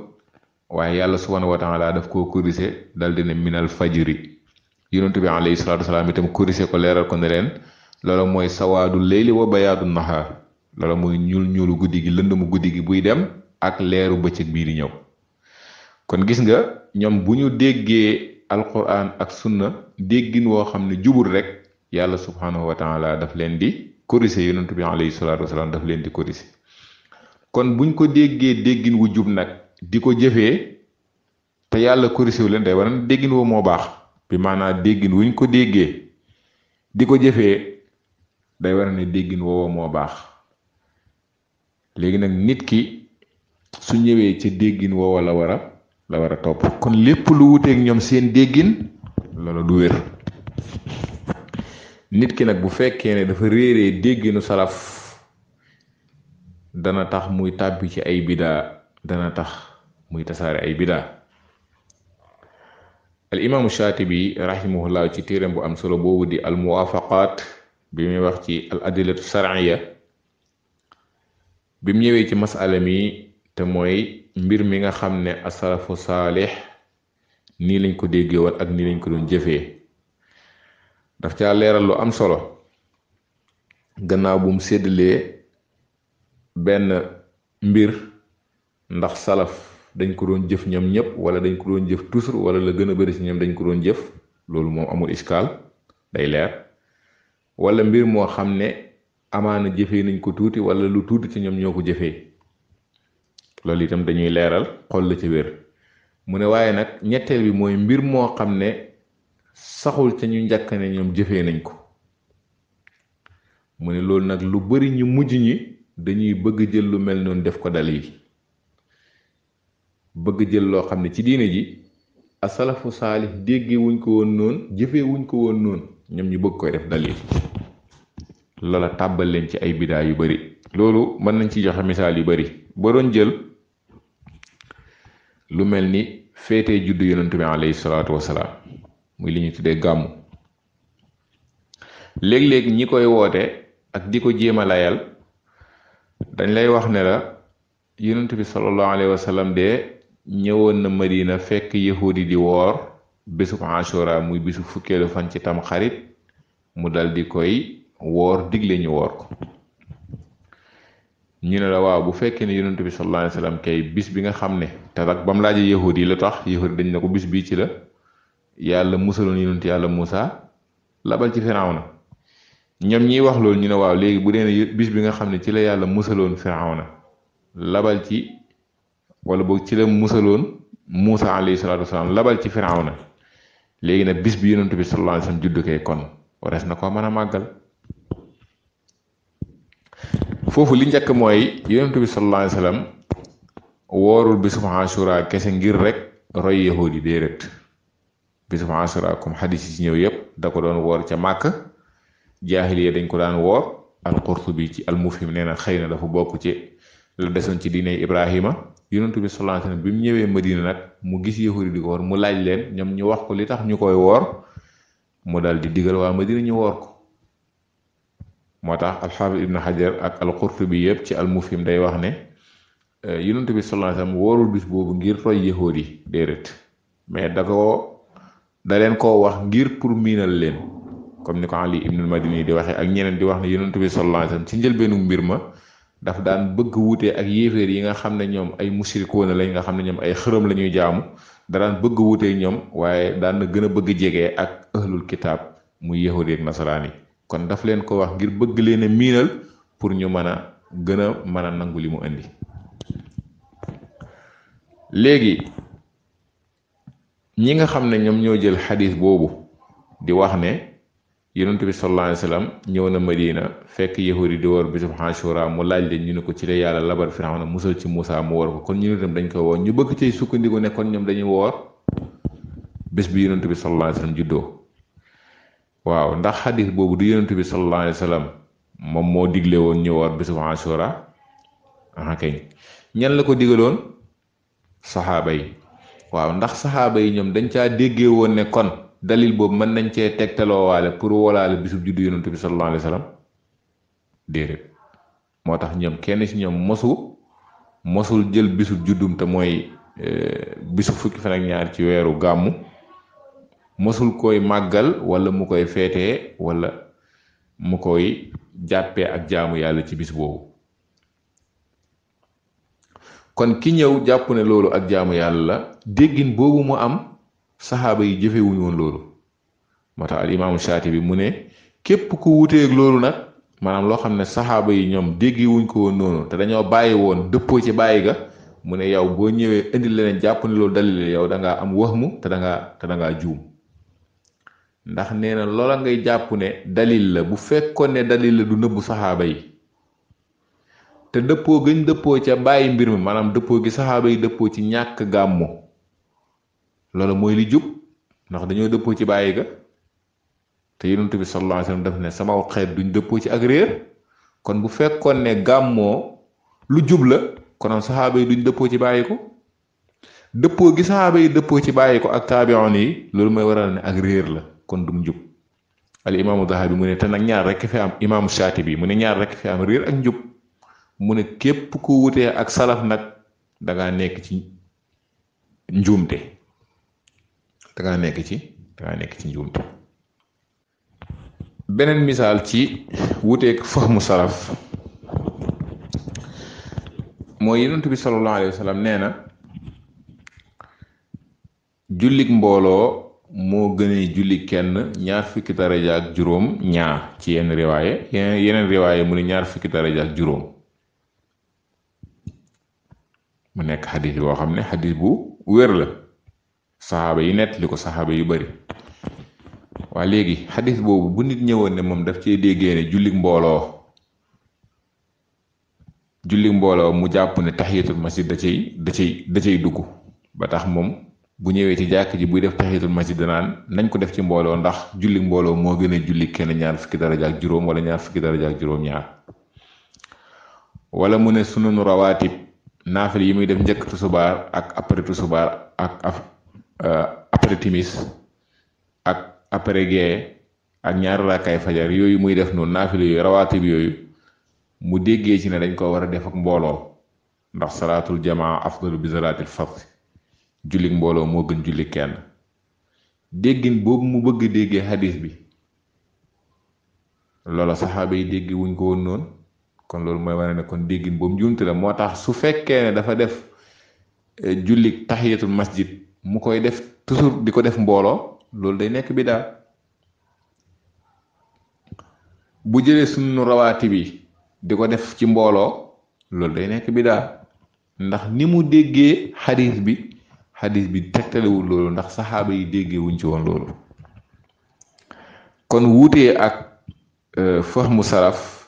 waaye yàlla subhanahu wa taala daf koo corrigé dal di ne minal fajri yonent bi alayhi salaatu wasalaam itam corrigé ko leeral ko ne leen loolu mooy sawaadu leyli wa bayaadu nahaar loolu mooy ñuulu guddi gi lëndëmu guddi gi buy dem ak leeru bëccëg bii di ñëw kon gis nga ñoom bu ñu déggee alquran ak sunna déggin woo xam ne jubul rek yàlla subhanahu wa taala daf leen di corriger yonent bi alayhi salaatu wasalaam daf leen di corriger kon buñ ko déggee déggin wu jub nag di ko jëfee te yàlla corriger wu leen day war na déggin woo moo baax bi maanaam déggin wuñ ko déggee di ko jëfee day war ne déggin woo moo baax léegi nag nit ki su ñëwee ca déggin woowa la war a topp. kon lépp lu wuteeg ñoom seen déggin loolu du wér. nit ki nag bu fekkee ne dafa réeree dégginu salaf dana tax muy tàbbi ci ay bidaa, dana tax muy tasaare ay bidaa. al imaamu Shaatibi rahimahullah ci téeram bu am solo boobu di al muwaafaqaat bi muy wax ci al adillatu shar'iyya bi mu ñëwee ci masala mi te mooy mbir mi nga xam ne asalafu saalix nii lañ ko déggee woon ak nii lañ ko doon jëfee, daf caa leeral lu am solo gannaaw bu mu séddalee benn mbir ndax salaf dañ ko doon jëf ñoom ñëpp wala dañ ko doon jëf toujours wala la gën a bari ci ñoom dañ ko doon jëf, loolu moom amul iskaal, day leer. wala mbir moo xam ne amaana jëfee nañ ko tuuti wala lu tuuti ci ñoom ñoo ko jëfee, loolu itam dañuy leeral xool la ci wér. mu ne waaye nag ñetteel bi mooy mbir moo xam ne saxul ca ñu njëkk ne ñoom jëfee nañ ko. mu ne loolu nag lu bari ñu mujj ñi dañuy bëgg jël lu mel noonu def ko dalil, bëgg jël loo xam ne ci diine ji asalafu saalih déggee wuñ ko woon noonu, jëfee wuñ ko woon noonu, ñoom ñu bëgg koy def dalil. loola tàbbal leen ci ay bidaa yu bari. loolu mën nañ ci joxe misaal yu bari. boo doon jël lu mel ni féetee juddu yonent bi alayhi salaatu wasalaam muy li ñu tuddee gàmmu, léeg-léeg ñi koy woote ak di ko jéem a layal dañ lay wax ne la yonent bi sallallahu alayhi wa sallam de ñëwoon na Madina fekk yahudi di woor bésub Ashura muy bisu fukkeelu fan ci tam xarit, mu dal di koy woor, digle ñu woor ko. ñu ne la waaw bu fekkee ne yonent bi sallallahu alayhi wa sallam kay bis bi nga xam ne te nag ba mu laajee yahudi yi la tax yahudi dañ ne ko bis bii ci la yàlla musaloon yonent yàlla Muusa labal ci Firawna. ñoom ñiy wax loolu ñu ne waaw léegi bu dee ne bis bi nga xam ne ci la yàlla musaloon Firawna labal ci, wala boog ci la musaloon Muusa alayhi salaatu wasalaam labal ci Firawna, léegi nag bis bi yonent bi sallallahu alayhi wasallam juddu kay kon warees na ko mën a màggal. foofu li njëkk mooy yonent bi sallallahu alayhi wasallam woorul bisub Ashura kese ngir rek roy yahudi yi déedéet. bisub Ashura comme xadis yi ci ñëw yépp da ko doon woor ca Màkk, jaahiliya dañ ko daan woor. al-Qurtubi ci al-Mufhim nee na xëy na dafa bokk ci la desoon ci diine Ibrahima. yonent bi sallallahu alayhi wasallam bi mu ñëwee Madina nag mu gis yahudi di ko woor, mu laaj leen ñoom ñu wax ko li tax ñu koy woor, mu dal di digal waa Madina ñu woor ko. moo tax al-Hafiz Ibn Hajar ak al-Qurtubi yëpp ci al-Mufhim day wax ne yonent bi sallallahu alayhi wasallam woorul bis boobu ngir roy yahudi yi déedéet, mais da leen koo wax ngir pour miinal leen, comme ni ko Ali ibn al-Madini di waxee ak ñeneen di wax ne yonent bi sallallahu alayhi wasallam ci njëlbeenu mbir ma daf daan bëgg wuute ak yéeféer yi nga xam ne ñoom ay mushrikoona lañ, nga xam ne ñoom ay xërëm la ñuy jaamu, da daan bëgg wuute ñoom, waaye daan na gën a bëgg jege ak ahlul kitaab muy yahudi ak nasaraan yi. kon daf leen ko wax ngir bëgg leen a miinal pour ñu mën a gën a mën a nangu li mu indi. léegi ñi nga xam ne ñoom ñoo jël xadis boobu di wax ne yonent bi sallallahu alayhi wasallam ñëw na Madina fekk yahudi di woor bisub Ashura, mu laaj leen ñu ne ko ci la yàlla labal Firawna musal ci Muusa mu woor ko, kon ñu itam dañ koy woor, ñu bëgg cay sukkandiku ne kon ñoom dañuy woor bés bi yonent bi sallallahu alayhi wasallam juddoo. waaw ndax xadis boobu du yonent bi sallallahu alayhi wasallam moom moo digle woon ñu woor bisub Ashura? aha kañ. ñan la ko digaloon? saxaaba yi. waaw ndax saxaaba yi ñoom dañ caa déggee woon ne kon dalil boobu mën nañ cee tegtaloo waale pour wolaale bisub juddu yonent bi sallallahu alayhi wasallam? déedéet. moo tax ñoom kenn ci ñoom mosul jël bisub juddum te mooy bisu fukki fan ak ñaar ci weeru gàmmu, mosul koy màggal wala mu koy feetee wala mu koy jàppee ak jaamu yàlla ci bis boobu. kon ki ñëw jàpp ne loolu ak jaamu yàlla la, déggin boobu mu am saxaaba yi jëfewuñu woon loolu. moo tax al imaamu Shaatibi mu ne képp ku wuteeg loolu nag, maanaam loo xam ne saxaaba yi ñoom déggi wuñ ko woon noonu te dañoo bàyyi woon dëppoo ci bàyyi ga, mu ne yow boo ñëwee indi leneen jàpp ne loolu dalil yow da ngaa am wahmu te da ngaa juum. ndax nee na loola ngay jàpp ne dalil la, bu fekkoon ne dalil la du nëbbu saxaaba yi, te dëppoo gën dëppoo ca bàyyi mbir mi maanaam dëppoo gi saxaaba yi dëppoo ci ñàkk gàmmu loolu mooy li jub ndax dañoo dëppoo ci bàyyi ga te yonent bi sallallahu alayhi wasallam daf ne sama xeet duñ dëppoo ci ak réer kon bu fekkoon ne gàmmoo lu jub la konoon saxaaba yi duñ dëppoo ci bàyyi ko dëppoo gi saxaaba yi dëppoo ci bàyyi ko ak taabi'un yi loolu mooy waral ne ak réer la kon dum jub al imaamu Dahabi mu ne te nag ñaar rekk fi am imaamu Shaatibi mu ne ñaar rekk fi am réer ak njub mu ne képp ku wutee ak salaf nag dangaa nekk ci njuumte dangaa nekk ci njuumte beneen misaal ci wuteek fahmu salaf mooy yonent bi sallallahu alayhi wa sallam nee na jullik mbooloo moo gënee julli kenn ñaar fukki daraja ak juróom ñaar ci yenn riwaaye yeneen riwaaye mu ne ñaar fukki daraja ak juróom mu nekk xadis boo xam ne xadis bu wér la saxaaba yi nettali ko saxaaba yu bari waa léegi xadis boobu bu nit ñëwoon ne moom daf cee déggee ne jullik mbooloo mu jàpp ne tahiyatul masjid da cay dugg ba tax moom bu ñëwee ci jàkk ji buy def tahiyatul masjid danaan nañ ko def ci mbooloo ndax jullik mbooloo moo gën a julli kenn ñaar fukki daraja ak juróom wala ñaar fukki daraja ak juróom ñaar wala mu ne sunanu rawaatib naafil yi muy def njëkk tusubaar ak après tusubaar ak après timis ak après gee ak ñaari raakaay fajar yooyu muy def noonu naafil yooyu rawaatib yooyu mu déggee ci ne dañ ko war a def ak mbooloo ndax salaatul jamaa afdalu bi salaatil fard jullik mbooloo moo gën julli kenn déggin boobu mu bëgg déggee xadis bi loola saxaaba yi dégg wuñ ko woon noonu kon loolu mooy wane ne kon déggin boobu njuumte la moo tax su fekkee ne dafa def jullik tahiyatul masjid mu koy def toujours di ko def mbooloo loolu day nekk bidaa bu jëlee sunu rawaati bi di ko def ci mbooloo loolu day nekk bidaa ndax ni mu déggee xadis bi tegtalewul loolu ndax saxaaba yi déggee wuñ ci woon loolu kon wuutee ak fahmu salaf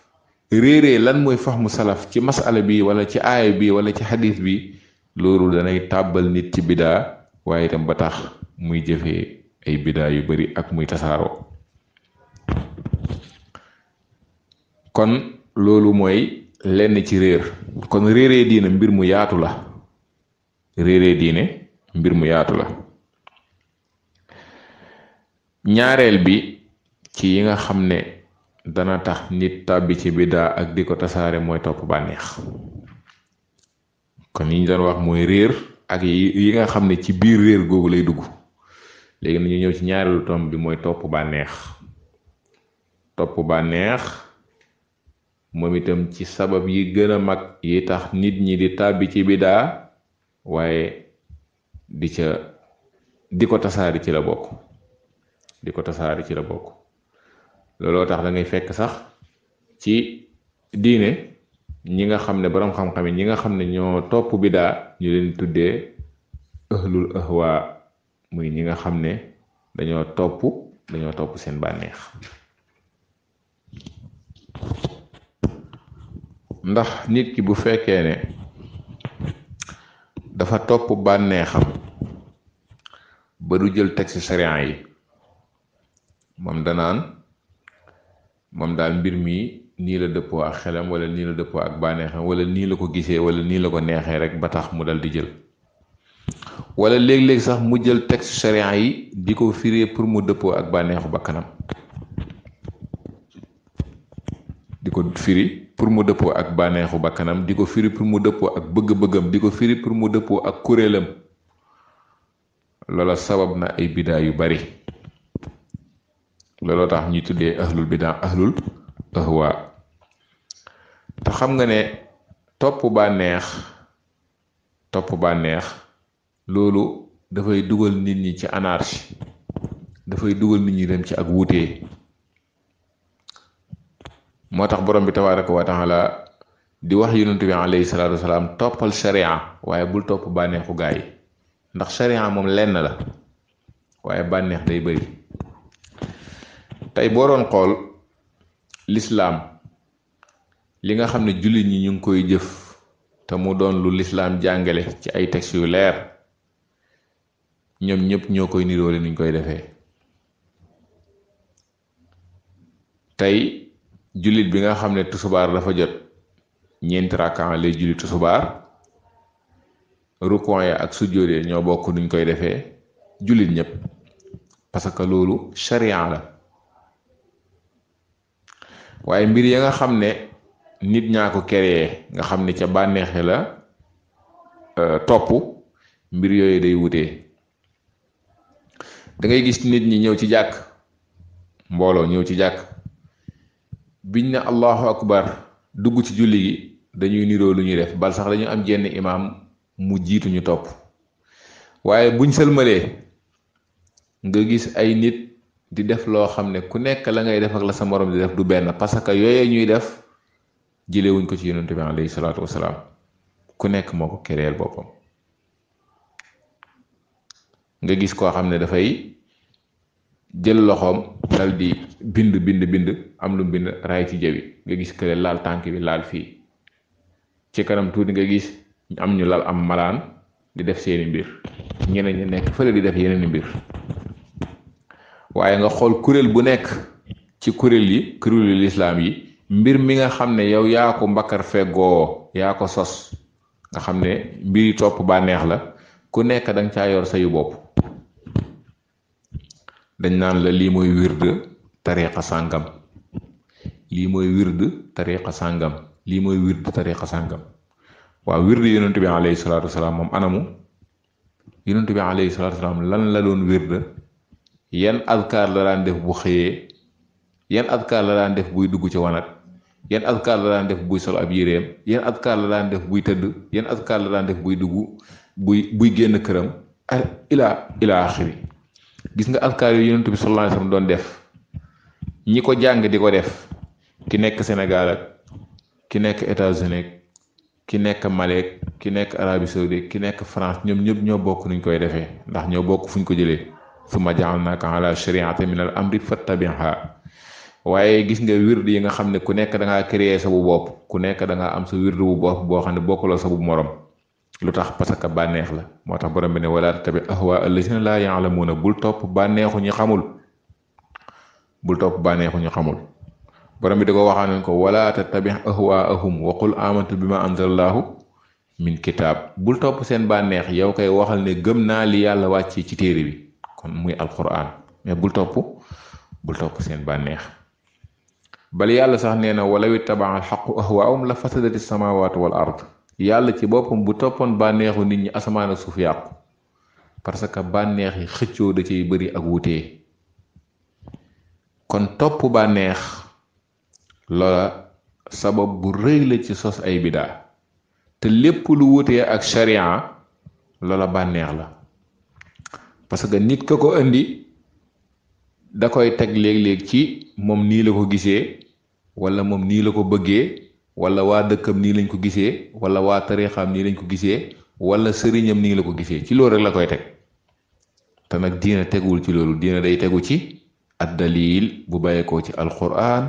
réeree lan mooy fahmu salaf ci masala bi wala ci aaya bi wala ci xadis bi loolu danay tàbbal nit ci bidaa waaye itam ba tax muy jëfee ay bidaa yu bari ak muy tasaaroo kon loolu mooy lenn ci réer kon réeree diine mbir mu yaatu la ñaareel bi ci yi nga xam ne dana tax nit tàbbi ci bidaa ak di ko tasaare mooy topp bànneex kon yi ñu doon wax mooy réer ak yi nga xam ne ci biir réer googu lay dugg léegi nañu ñëw ci ñaareelu tomb bi mooy topp bànneex moom itam ci sabab yi gën a mag yi tax nit ñi di tàbbi ci bidaa waaye di ko tasaari ci la bokk looloo tax da ngay fekk sax ci diine ñi nga xam ne boroom xam-xam yi ñi nga xam ne ñoo topp bidaa ñu leen tuddee ahlul ahwa muy ñi nga xam ne dañoo topp seen bànneex ndax nit ki bu fekkee ne dafa topp bànneexam ba du jël texte sariya yi moom daal mbir mi nii la dëppoo ak xelam wala nii la dëppoo ak bànneexam wala nii la ko gisee wala nii la ko neexee rek ba tax mu dal di jël wala léeg-léeg sax mu jël texte sariya yi di ko firee pour mu dëppoo ak bànneexu bakkanam di ko firi pour mu dëppoo ak bànneexu bakkanam di ko firi pour mu dëppoo ak bëgg-bëggam di ko firi pour mu dëppoo ak kuréelam loola sabab na ay bidaa yu bari looloo tax ñuy tuddee ahlul bidaa ahlul ahwa te xam nga ne topp bànneex loolu dafay dugal nit ñi ci anarchie dafay dugal nit ñi dem ci ak wuutee moo tax borom bi tabaaraka wa taala di wax yonent bi alayhi salaatu wasalaam toppal sharia waaye bul topp bànneexu gaa yi ndax sharia moom lenn la waaye bànneex day bari tey boo doon xool lislaam li nga xam ne jullit ñi ñu ngi koy jëf te mu doon lu lislaam jàngale ci ay textes yu leer ñoom ñëpp ñoo koy niroole nuñ koy defee. tey jullit bi nga xam ne tusubaar dafa jot ñeenti rakkaan lay julli tusubaar rukon ya ak sujjóot ya ñoo bokk nuñ koy defee jullit ñëpp parce que loolu sharia la. waaye mbir ya nga xam ne nit ñaa ko créé nga xam ne ca bànneexe la topp mbir yooyu day wutee. da ngay gis nit ñi ñëw ci jàkk mbooloo ñëw ci jàkk biñ ne allahu akbar dugg ci julli gi dañuy niroo lu ñuy def bal sax dañu am jenn imaam mu jiitu ñu topp waaye buñ sëlmalee nga gis ay nit di def loo xam ne ku nekk la ngay def ak la sa morom di def du benn parce que yooyee ñuy def jëlewuñ ko ci yonent bi alayhi salaatu wasalaam ku nekk moo ko kereel boppam. nga gis koo xam ne dafay jël loxoom dal di bind am lu bind raay ci jabi nga gis kële laal tànk bi laal fii ci kanam tuuti nga gis am ñu lal am malaan di def seeni mbir ñeneen ñi nekk fële di def yeneen mbir. waaye nga xool kuréel bu nekk ci kuréelu lislaam yi mbir mi nga xam ne yow yaa ko mbakkar feggoo yaa ko sos nga xam ne mbiri topp bànneex la ku nekk danga caa yor sayu bopp. dañ naan la lii mooy wird tariqa sàngam lii mooy wird tariqa sàngam lii mooy wird tariqa sàngam. waaw wird yonent bi alayhi salaatu wasalaam moom anamu yonent bi alayhi salaatu wasalaam lan la doon wird yan adkaar la daan def bu xëyee yan adkaar la daan def buy dugg ci wanag yan adkaar la daan def buy sol ab yéreem yan adkaar la daan def buy tëdd yan adkaar la daan def buy dugg buy génn këram ila axiri. gis nga adkaar yu yonent bi sallallahu alayhi wasallam doon def ñi ko jàng di ko def ki nekk Sénégal ak ki nekk États-Unis ki nekk Mali ki nekk Arabie Saoudite ki nekk France ñoom ñëpp ñoo bokk nuñ koy defee ndax ñoo bokk fuñ ko jëlee. summa ja'alnaaka ala shari'atin min al amri fattabi'ha. waaye gis nga wird yi nga xam ne ku nekk da ngaa créer sa bu bopp ku nekk da ngaa am sa wird bu bopp boo xam ne bokkuloo sa bu morom. lu tax parce que bànneex la moo tax borom bi ne wala tattabi ahwa allazina laa ya'lamuuna bul topp bànneexu ñu xamul borom bi da ko waxaa nañ ko wala tattabi ahwaahum wa qul amantu bima anzalallahu min kitaab bul topp seen bànneex yow koy waxal ne gëm naa li yàlla wàcc ci téere bi kon muy alquran mais bul topp seen bànneex. bal yàlla sax nee na walaw ittaba'a al-haqqu ahwaahum la fasadati samaawaatu wal ard yàlla ci boppam bu toppoon bànneexu nit ñi asamaan ak suuf yàqu parce que bànneex yi xëccoo da ciy bëri ak wutee. kon topp bànneex loola sabab bu rëy la ci sos ay bidaa te lépp lu wutee ak sharia loola bànneex la parce que nit ka ko indi da koy teg léeg-léeg ci moom nii la ko gisee wala moom nii la ko bëggee wala waa dëkkam nii lañ ko gisee wala waa tarixam nii lañ ko gisee wala sëriñam nii la ko gisee ci loolu rek la koy teg te nag diina teguwul ci loolu diina day tegu ci ad dalil bu bàyyeekoo ci alquran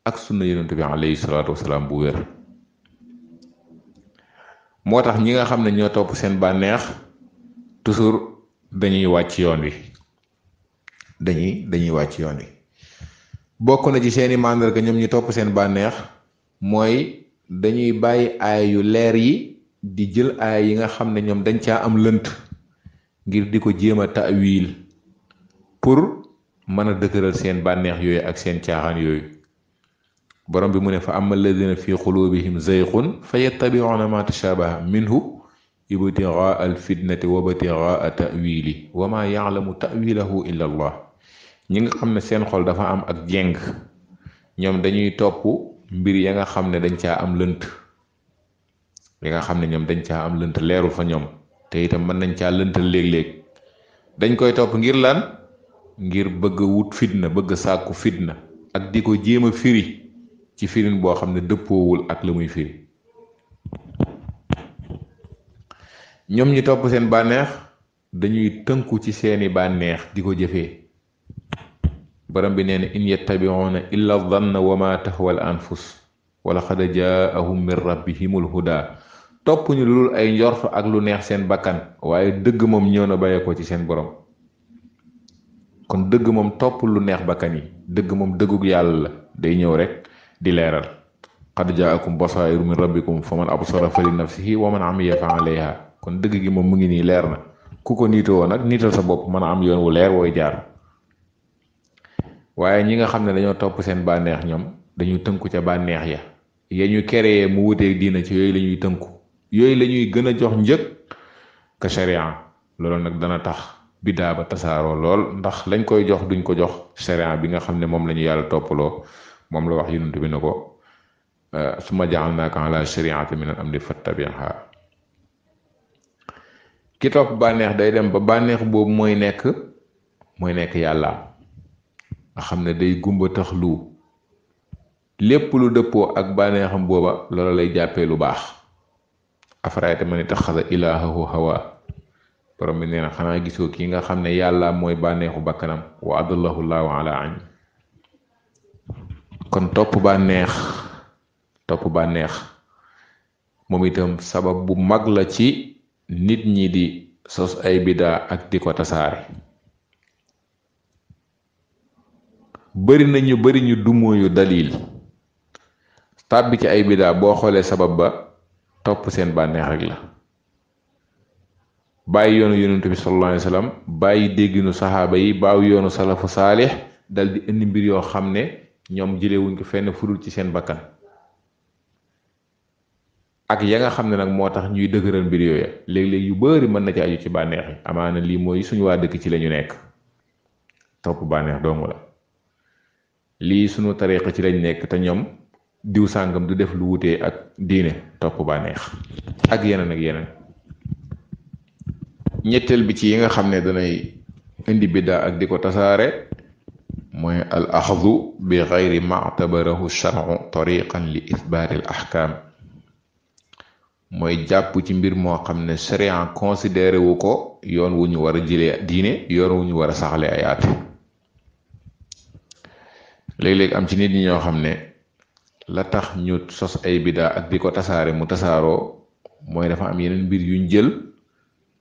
ak sunna yonent bi alayhi salaatu wasalaam bu wér. moo tax ñi nga xam ne ñoo topp seen bànneex toujours dañuy wàcc yoon wi dañuy wàcc yoon wi. bokk na ci seeni màndarga ñoom ñu topp seen bànneex mooy dañuy bàyyi aay yu leer yi di jël aay yi nga xam ne ñoom dañ caa am lënt ngir di ko jéem a ta'wil pour mën a dëgëral seen bànneex yooyu ak seen caaxaan yooyu. borom bi mu ne fa amma alladina fi qulubihim zayqun fa yattabi'una ma tashabaha minhu ibtighaa alfitnati wa ibtighaa ta'wili wa ma ya'lamu ta'wilahu illa allah. ñi nga xam ne seen xol dafa am ak jeng ñoom dañuy topp mbir ya nga xam ne dañ caa am lënt leerul fa ñoom te itam mën nañ caa lëntal léeg-léeg dañ koy topp ngir lan ngir bëgg wut fitna bëgg sàkku fitna ak di ko jéem a firi ci firin boo xam ne dëppoowul ak la muy firi. ñoom ñi topp seen bànneex dañuy tënku ci seeni bànneex di ko jëfee. borom bi nee na in yattabi'una illa dhanna wa ma tahwa al anfus wala xad jaahum min rabbihimul huda topp ñu lul ay njort ak lu neex seen bakkan waaye dëgg moom ñëw na bàyyee ko ci seen borom. kon dëgg moom topp lu neex bakkan yi dëgg moom dëggug yàlla la day ñëw rek di leeral qad jaakum basairu min rabbikum fa man absara fa li nafsihi wa man amiya fa alayha kon dëgg gi moom mu ngi nii leer na ku ko niitoo nag niital sa bopp mën a am yoon wu leer wooy jaar. waaye ñi nga xam ne dañoo topp seen bànneex ñoom dañuy tënku ca bànneex ya ñu créé mu wuteeg diina ci yooyu la ñuy tënku yooyu la ñuy gën a jox njëg ka sharia loolu nag dana tax bidaa ba tasaaroo lool ndax lañ koy jox duñ ko jox sharia bi nga xam ne moom la ñu yàlla toppaloo moom la wax yonent bi ne ko summa ja'alnaaka ala shari'ati min al-amri fattabi'ha. ki topp bànneex day dem ba bànneex boobu mooy nekk yàlla nga xam ne day gumba tax lu lépp lu dëppoo ak bànneexam booba loola lay jàppee lu baax. afarayta man ittaxaza ilaahahu hawa borom bi nee na xanaa gisoo kii nga xam ne yàlla mooy bànneexu bakkanam wa adallahu llaahu ala ilm. kon topp bànneex moom itam sabab bu mag la ci nit ñi di sos ay bidaa ak di ko tasaare. bari ñu dumóoyu dalil tàbbi ci ay bidaa boo xoolee sabab ba topp seen bànneex rek la. bàyyi yoonu yonent bi sallallahu alayhi wa sallam bàyyi dégginu saxaaba yi bàyyi yoonu salafu saalix dal di indi mbir yoo xam ne ñoom jëlewuñ ko fenn fudul ci seen bakkan ak ya nga xam ne nag moo tax ñuy dëgëral mbir yooya léeg-léeg yu bari mën na ci aju ci bànneex yi amaana lii mooy suñu waa dëkk ci lañu nekk topp bànneex doomu la. lii suñu tariqa ci lañ nekk te ñoom diw sàngam du def lu wutee ak diine topp bànneex ak yeneen. ñetteel bi ci yi nga xam ne danay indi biddaa ak di ko tasaare mooy al axdu bi xayri mactabarahu sharcu tariqan li ithbaati al axkaam mooy jàpp ci mbir moo xam ne sharia considéré wu ko yoon wu ñu war a jëlee diine yoon wu ñu war a saxale ay àtte. léeg-léeg am ci nit ñi ñoo xam ne la tax ñu sos ay biddaa ak di ko tasaare mu tasaaroo mooy dafa am yeneen mbir yuñ jël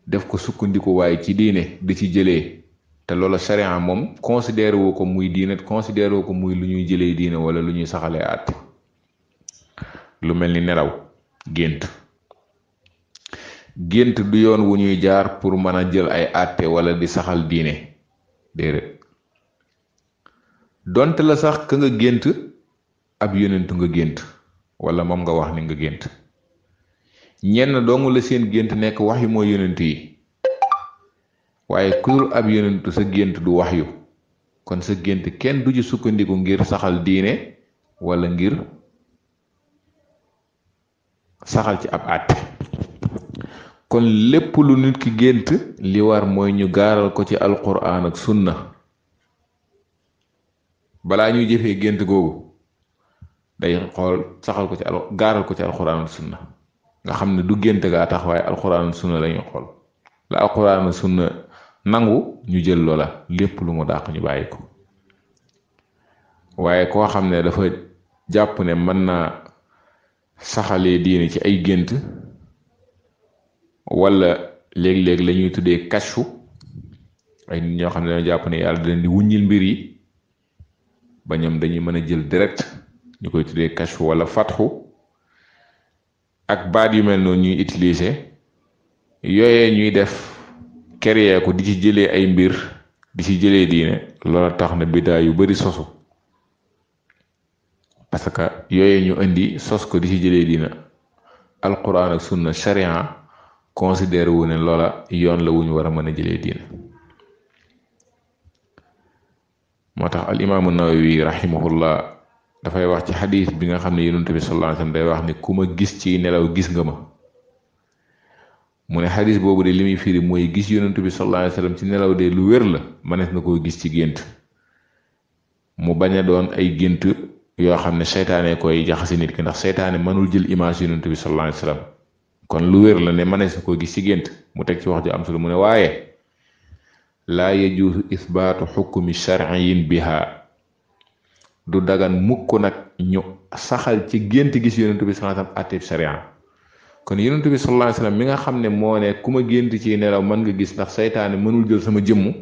def ko sukkandiku waaye ci diine di ci jëlee te loola sharia moom considéré wu ko muy diine considéré wu ko muy lu ñuy jëlee diine wala lu ñuy saxalee àtte. lu mel ni nelaw gént du yoon wu ñuy jaar pour mën a jël ay àtte wala di saxal diine déedéet donte la sax ka nga gént ab yonentu nga gént wala moom nga wax ni nga gént ñenn dong la seen gént nekk wax yu mooy yonent yi waaye ku dul ab yonentu sa gént du wax yu kon sa gént kenn du ci sukkandiku ngir saxal diine wala ngir saxal ci ab àtte. kon lépp lu nit ki gént li war mooy ñu gaaral ko ci alquran ak sunna balaa ñuy jëfee gént googu day xool saxal ko ci gaaral ko ci alquran ak sunna nga xam ne du gént gaa tax waaye alquran ak sunna lañuy xool la alquran ak sunna nangu ñu jël loola lépp lu mu dàq ñu bàyyi ko waaye koo xam ne dafa jàpp ne mën naa saxalee diine ci ay gént wala léeg-léeg la ñuy tuddee kashfu ay nit ñoo xam ne dañoo jàpp ne yàlla da leen di wuññil mbir yi ba ñoom dañuy mën a jël direct ñu koy tuddee kashfu wala fatxu ak baat yu mel noonu ñuy utiliser yooyee ñuy def créer ko di ci jëlee ay mbir di ci jëlee diine loola tax na biddaa yu bari sosu parce que yooyee ñu indi sos ko di ci jëlee diine alquran ak sunna sharia considéré wu ne loola yoon la wu ñu war a mën a jëlee diine moo tax al imaamu nawawi rahimahullah dafay wax ci xadis bi nga xam ne yonent bi sallallahu alayhi wasallam day wax ne ku ma gis ci nelaw gis nga ma mu ne xadis boobu de li muy firi mooy gis yonent bi sallallahu alayhi wasallam ci nelaw de lu wér la mënees na koo gis ci gént mu bañ a doon ay gént yoo xam ne seytaane koy jaxasi nit ki ndax seytaane mënul jël image yonent bi sallallahu alayhi wasallam kon lu wér la ne mënees na koo gis ci gént mu teg ci wax ju am solo mu ne waaye laa yajuusu isbaatu xukmi sharciyin biha du dagan mukk nag ñu saxal ci gént gis yonent bi sallallahu alayhi wasallam atteb sharia kon yonent bi sallallahu alayhi wasallam mi nga xam ne moo ne ku ma gént ci nelaw mën nga gis ndax saytaane mënul jël sama jëmm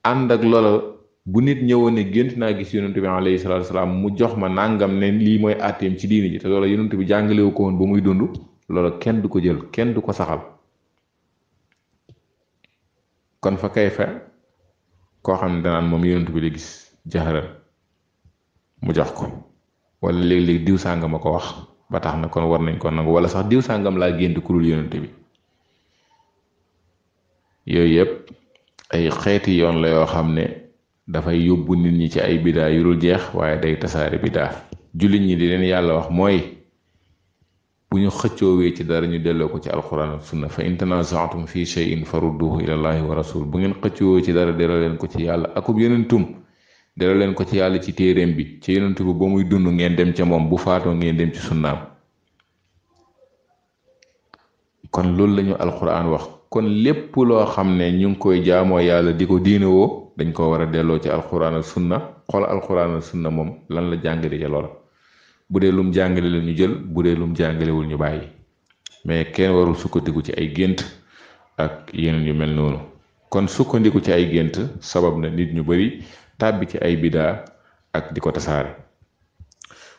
ànd ak loola bu nit ñëwoon ne gént naa gis yonent bi alayhi salaatu wasalaam mu jox ma nangam ne lii mooy atteem ci diini ji te loola yonent bi jàngalewu ko woon ba muy dund loola kenn du ko jël kenn du ko saxal kon fa kay fa koo xam ne danaan moom yonent bi la gis jaxaral mu jox ko wala léeg-léeg diw sàngam a ko wax ba tax na kon war nañ ko nangu wala sax diw sàngam laa gént ku dul yonent bi yooyu yëpp ay xeeti yoon la yoo xam ne dafay yóbbu nit ñi ci ay bidaa yu dul jeex waaye day tasaare bidaa jullit ñi di leen yàlla wax mooy bu ñu xëccoowee ci dara ñu delloo ko ci alquran ak sunna fa in tanaza'tum fi shay'in farudduhu ila allahi wa rasul bu ngeen xëccoowee ci dara delloo leen ko ci yàlla akub yonentum delloo leen ko ci yàlla ci téeréem bi ci yonentu bi ba muy dund ngeen dem ca moom bu faatoo ngeen dem ci sunnaam kon loolu lañu alquran wax kon lépp loo xam ne ñu ngi koy jaamoo yàlla di ko diinewoo dañ ko war a delloo ci alquran ak sunna xool alquran ak sunna moom lan la jàngale ca loola bu dee lum jàngale la ñu jël bu dee lum jàngalewul ñu bàyyi mais kenn warul sukkandiku ci ay gént ak yeneen yu mel noonu kon sukkandiku ci ay gént sabab na nit ñu bari tàbbi ci ay bidaa ak di ko tasaare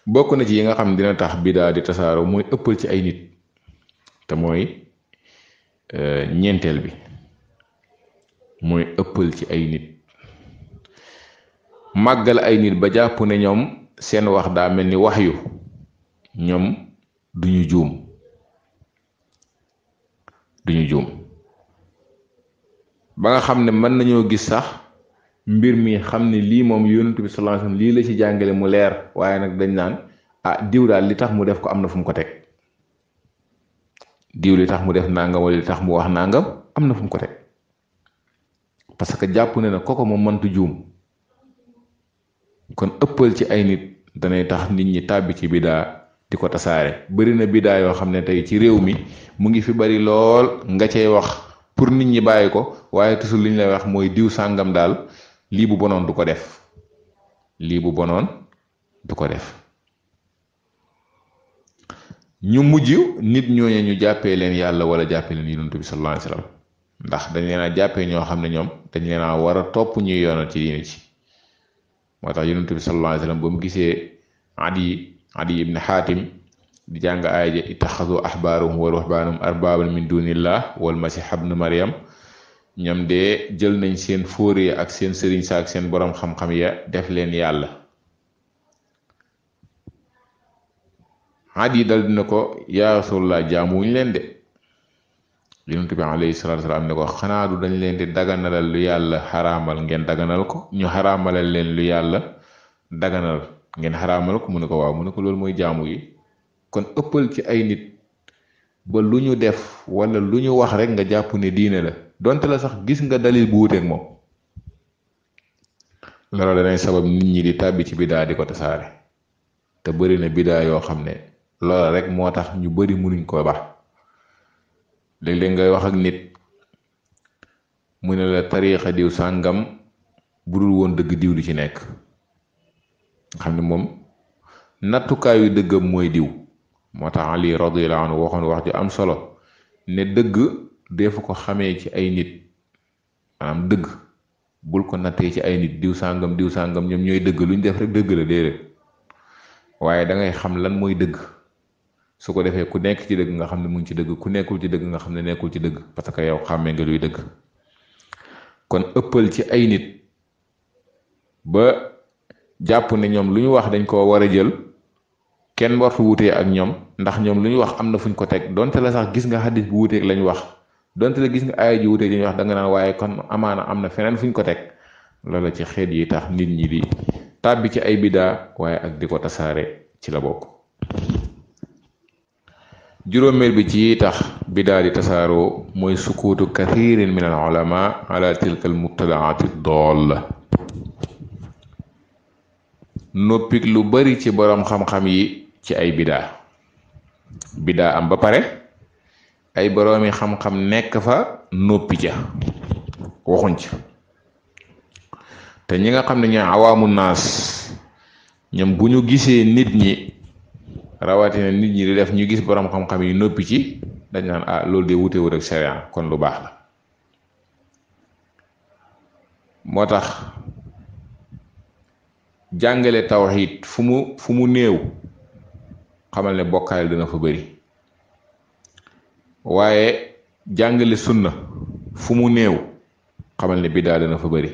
bokk na ci yi nga xam ne dina tax bidaa di tasaaroo mooy ëppal ci ay nit te mooy ñeenteel bi mooy ëppal ci ay nit màggal ay nit ba jàpp ne ñoom seen wax daa mel ni wax yu ñoom duñu juum ba nga xam ne mën nañoo gis sax mbir mi xam ne lii moom yonent bi sallallahu alayhi wasallam lii la ci jàngale mu leer waaye nag dañ naan diw daal li tax mu def ko am na fu mu ko teg diw li tax mu def nangam wala li tax mu wax nangam am na fu mu ko teg parce que jàpp ne na koko moom mëntu juum kon ëppal ci ay nit danay tax nit ñi tàbbi ci bidaa di ko tasaare bari na bidaa yoo xam ne tey ci réew mi mu ngi fi bari lool nga cay wax pour nit ñi bàyyi ko waaye toujours li ñu lay wax mooy diw sàngam daal lii bu bonoon du ko def lii bu bonoon du ko def ñu mujj nit ñooñu ñu jàppee leen yàlla wala jàppee leen yonent bi sallallahu alayhi wasallam ndax dañ leen a jàppee ñoo xam ne ñoom dañ leen a war a topp ñuy yoonal ci diine ci moo tax yonent bi sallallahu alayhi wasallam ba mu gisee Adi ibn Xaatim di jàng aaya ja ittaxadu ahbaarahum wa ruhbaanahum arbaaban min dunillah wal masih ibn Maryam ñoom de jël nañ seen fóore ak seen sëriñ sa ak seen borom xam-xam ya def leen yàlla Adi dal dina ko yaa Rasulullah jaamuwuñ leen de yonent bi alayhi salaatu wasalaam ne ko xanaa du dañ leen di daganalal lu yàlla xaraamal ngeen daganal ko ñu xaraamalal leen lu yàlla daganal ngeen xaraamal ko mu ne ko waaw mu ne ko loolu mooy jaamu yi kon ëppal ci ay nit ba lu ñu def wala lu ñu wax rek nga jàpp ne diine la donte la sax gis nga dalil bu wuteeg moom loolu danay sabab nit ñi di tàbbi ci bidaa di ko tasaare te bari na bidaa yoo xam ne loola rek moo tax ñu bari munuñ ko baax léeg-léeg ngay wax ak nit mu ne la tariixa diw sàngam bu dul woon dëgg diw di ci nekk xam ne moom nattukaayu dëggam mooy diw moo tax Ali radiyallahu anhu waxoon wax ju am solo ne dëgg defu ko xamee ci ay nit maanaam dëgg bul ko nattee ci ay nit diw sàngam ñoom ñooy dëgg lu ñu def rek dëgg la déedéet waaye da ngay xam lan mooy dëgg su ko defee ku nekk ci dëgg nga xam ne mu ngi ci dëgg ku nekkul ci dëgg nga xam ne nekkul ci dëgg parce que yow xàmmee nga luy dëgg kon ëppal ci ay nit ba jàpp ne ñoom lu ñu wax dañ koo war a jël kenn war fu wutee ak ñoom ndax ñoom lu ñu wax am na fuñ ko teg donte la sax gis nga xadis bu wuteeg lañ wax donte la gis nga aaya ji wuteeg lañ wax da nga naan waaye kon amaana am na feneen fuñ ko teg loola ci xeet yi tax nit ñi di tàbbi ci ay bidaa waaye ak di ko tasaare ci la bokk. juróomeel bi ci tax bidaa di tasaaroo mooy sukuutu kathirin min al ulama ala tilka al mubtadaati dalla noppik lu bari ci borom xam-xam yi ci ay bidaa am ba pare ay boroomi xam-xam nekk fa noppi ca waxuñ ca te ñi nga xam ne ñooy awaamu naas ñoom bu ñu gisee nit ñi rawatina nit ñi di def ñu gis borom xam-xam yi noppi ci dañ naan ah loolu de wute wut ak sharia kon lu baax la. moo tax jàngale tawxiid fu mu néew xamal ne bokkaale dana fa bëri waaye jàngale sunna fu mu néew xamal ne biddaa dana fa bëri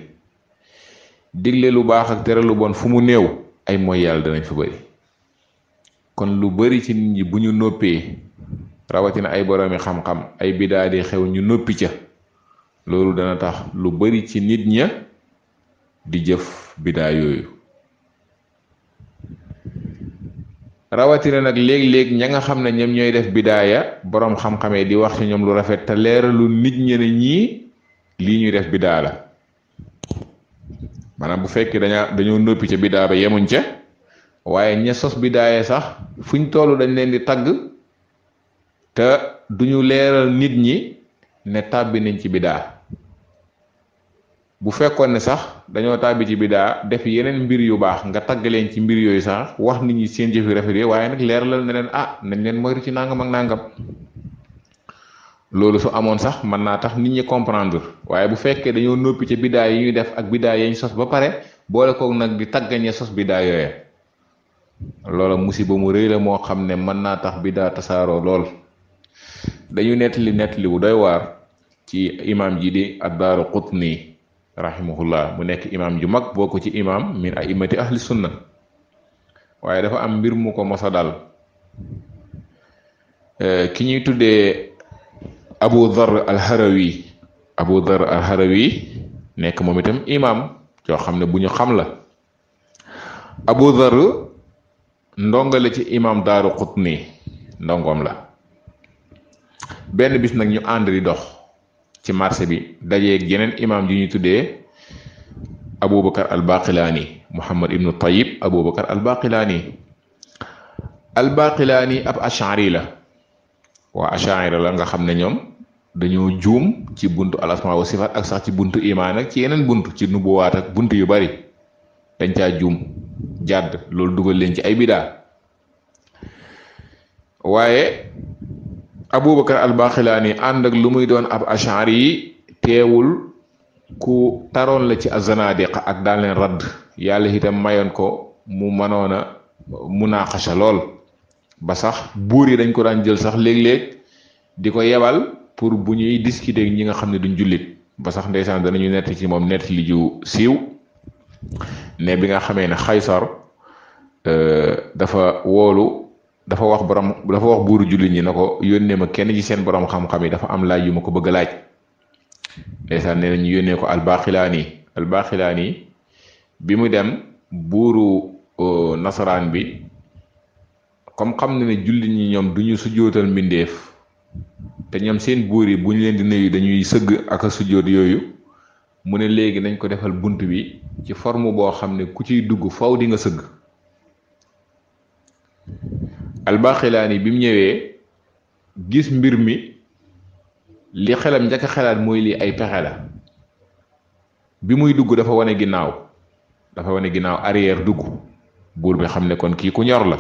digle lu baax ak tere lu bon fu mu néew ay mooy yàlla danañ fa bëri kon lu bëri ci nit ñi bu ñu noppee rawatina ay boroomi xam-xam ay biddaa di xew ñu noppi ca loolu dana tax lu bari ci nit ña di jëf biddaa yooyu rawatina nag léeg-léeg ña nga xam ne ñoom ñooy def bidaaya boroom xam-xamee di wax ci ñoom lu rafet te leeralu nit ñi ne ñii lii ñuy def bidaa la maanaam bu fekkee dañoo noppi ca bidaa ba yemuñ ca waaye ña sos bidaaya sax fuñ toll dañ leen di tagg te duñu leeral nit ñi ne tàbbi nañ ci bidaa bu fekkoon ne sax dañoo tàbbi ci bidaa def yeneen mbir yu baax nga tagg leen ci mbir yooyu sax wax nit ñi seen jëf yu rafet yi waaye nag leeralal ne leen nañ leen moytu ci nangam ak nangam loolu su amoon sax mën naa tax nit ñi comprendre waaye bu fekkee dañoo noppi ci bidaa yi ñuy def ak bidaa yañ sos ba pare boole koog nag di taggañe sos bidaa yooye loola musiba mu rëy la moo xam ne mën naa tax bidaa tasaaroo lool. dañu nettali wu doy waar ci imam ji di ad-Daaraqutni rahimahullah mu nekk imam ju mag bokk ci imam min a'immati ahli sunna waaye dafa am mbir mu ko mosa dal ki ñuy tuddee Abu Dharr al-Harawi nekk moom itam imam yoo xam ne bu ñu xam la Abu Dharr ndongale ci imam Daaraqutni ndongoom la benn bis nag ñu ànd di dox ci marché bi dajeeg yeneen imam yu ñu tuddee Aboubacar al-Baqilaani Muhammad ibnu Tayyib Aboubacar al-Baqilaani ab ashari la waa ashari la nga xam ne ñoom dañoo juum ci buntu al-asmaa wa sifaat ak sax ci buntu imaan ak ci yeneen buntu ci nubuwaat ak buntu yu bari dañ caa juum jàdd loolu dugal leen ci ay bidaa waaye Aboubacar al-Baqilaani ànd ak lu muy doon ab ashari yi teewul ku taroon la ci azanaadiqa ak daan leen radd yàlla itam mayoon ko mu mënoon a munaaxasha lool ba sax buur yi dañ ko daan jël sax léeg-léeg di ko yebal pour bu ñuy discuter ñi nga xam ne duñ jullit ba sax ndeysaan danañu nett ci moom nett li ju siiw ne bi nga xamee ne Xaysar dafa wax buuru jullit ñi na ko yónnee ma kenn ci seen borom xam-xam yi dafa am laaj yu ma ko bëgg a laaj ndeysaan nee na ñu yónnee ko al-Baqilaani bi mu dem buuru nasaraan bi comme xam na ne jullit ñi ñoom duñu sujjootal mbindeef te ñoom seen buur yi bu ñu leen di nuyu dañuy sëgg ak a sujjoot yooyu mu ne léegi nañ ko defal bunt bi ci forme boo xam ne ku ciy dugg faw di nga sëgg al-Baqilaani bi mu ñëwee gis mbir mi li xelam njëkk a xelaat mooy lii ay pexe la bi muy dugg dafa wane ginnaaw arrière dugg buur bi xam ne kon kii ku ñor la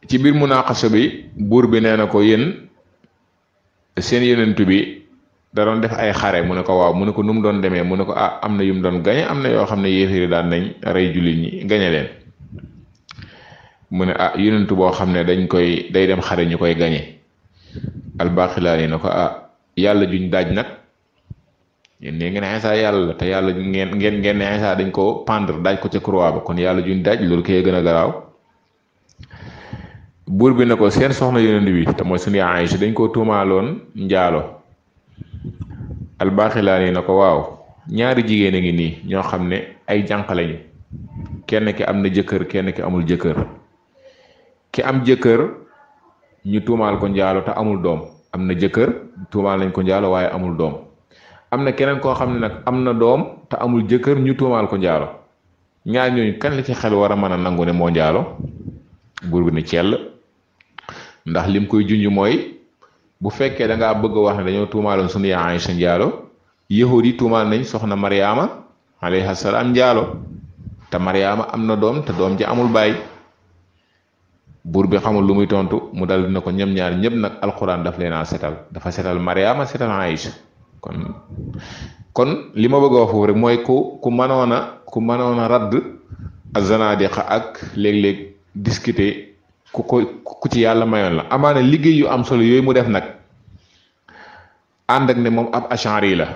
ci biir munaqasha bi buur bi nee na ko yéen seen yonent bi da doon def ay xare mu ne ko waaw mu ne ko nu mu doon demee mu ne ko am na yu mu doon gañe am na yoo xam ne yéefiri daan nañ rey jullit ñi gañe leen mu ne yonent boo xam ne day dem xare ñu koy gañe al-Baqilaani na ko yàlla juñ daaj nag yéen ne ngeen Iisaa yàlla la te yàlla ngeen ne Iisaa dañ ko pendre daaj ko ca croix ba kon yàlla juñ daaj loolu koy gën a garaaw buur bi ne ko seen soxna yonent bi te mooy suñu Aysa dañ ko tuumaaloon njaalo al-Baqilaani na ko waaw ñaari jigéen a ngi nii ñoo xam ne ay jànq lañu kenn ki am na jëkkër kenn ki amul jëkkër ki am jëkkër ñu tuumaal ko njaalo te amul doom am na jëkkër tuumaal nañ ko njaalo waaye amul doom am na keneen koo xam ne nag am na doom te amul jëkkër ñu tuumaal ko njaalo ñaar ñooñu kan la ci xel war a mën a nangu ne moo njaalo buur bi ne cell ndax lim koy junj mooy bu fekkee da ngaa bëgg a wax ne dañoo tuumaaloon sunu yaay Aysa njaalo yahuud yi tuumaal nañ soxna Mariama alayha salaam njaalo te Mariama am na doom te doom ji amul baay. buur bi xamul lu muy tontu mu dal dina ko ñoom ñaar ñëpp nag alquran daf leen a setal dafa setal Mariama setal Aïcha kon li ma bëgg a wax foofu rek mooy ku mënoon a radd azanadiqa ak léeg-léeg discuter ku ci yàlla mayoon la amaana liggéey yu am solo yooyu mu def nag ànd ak ne moom ab ashari la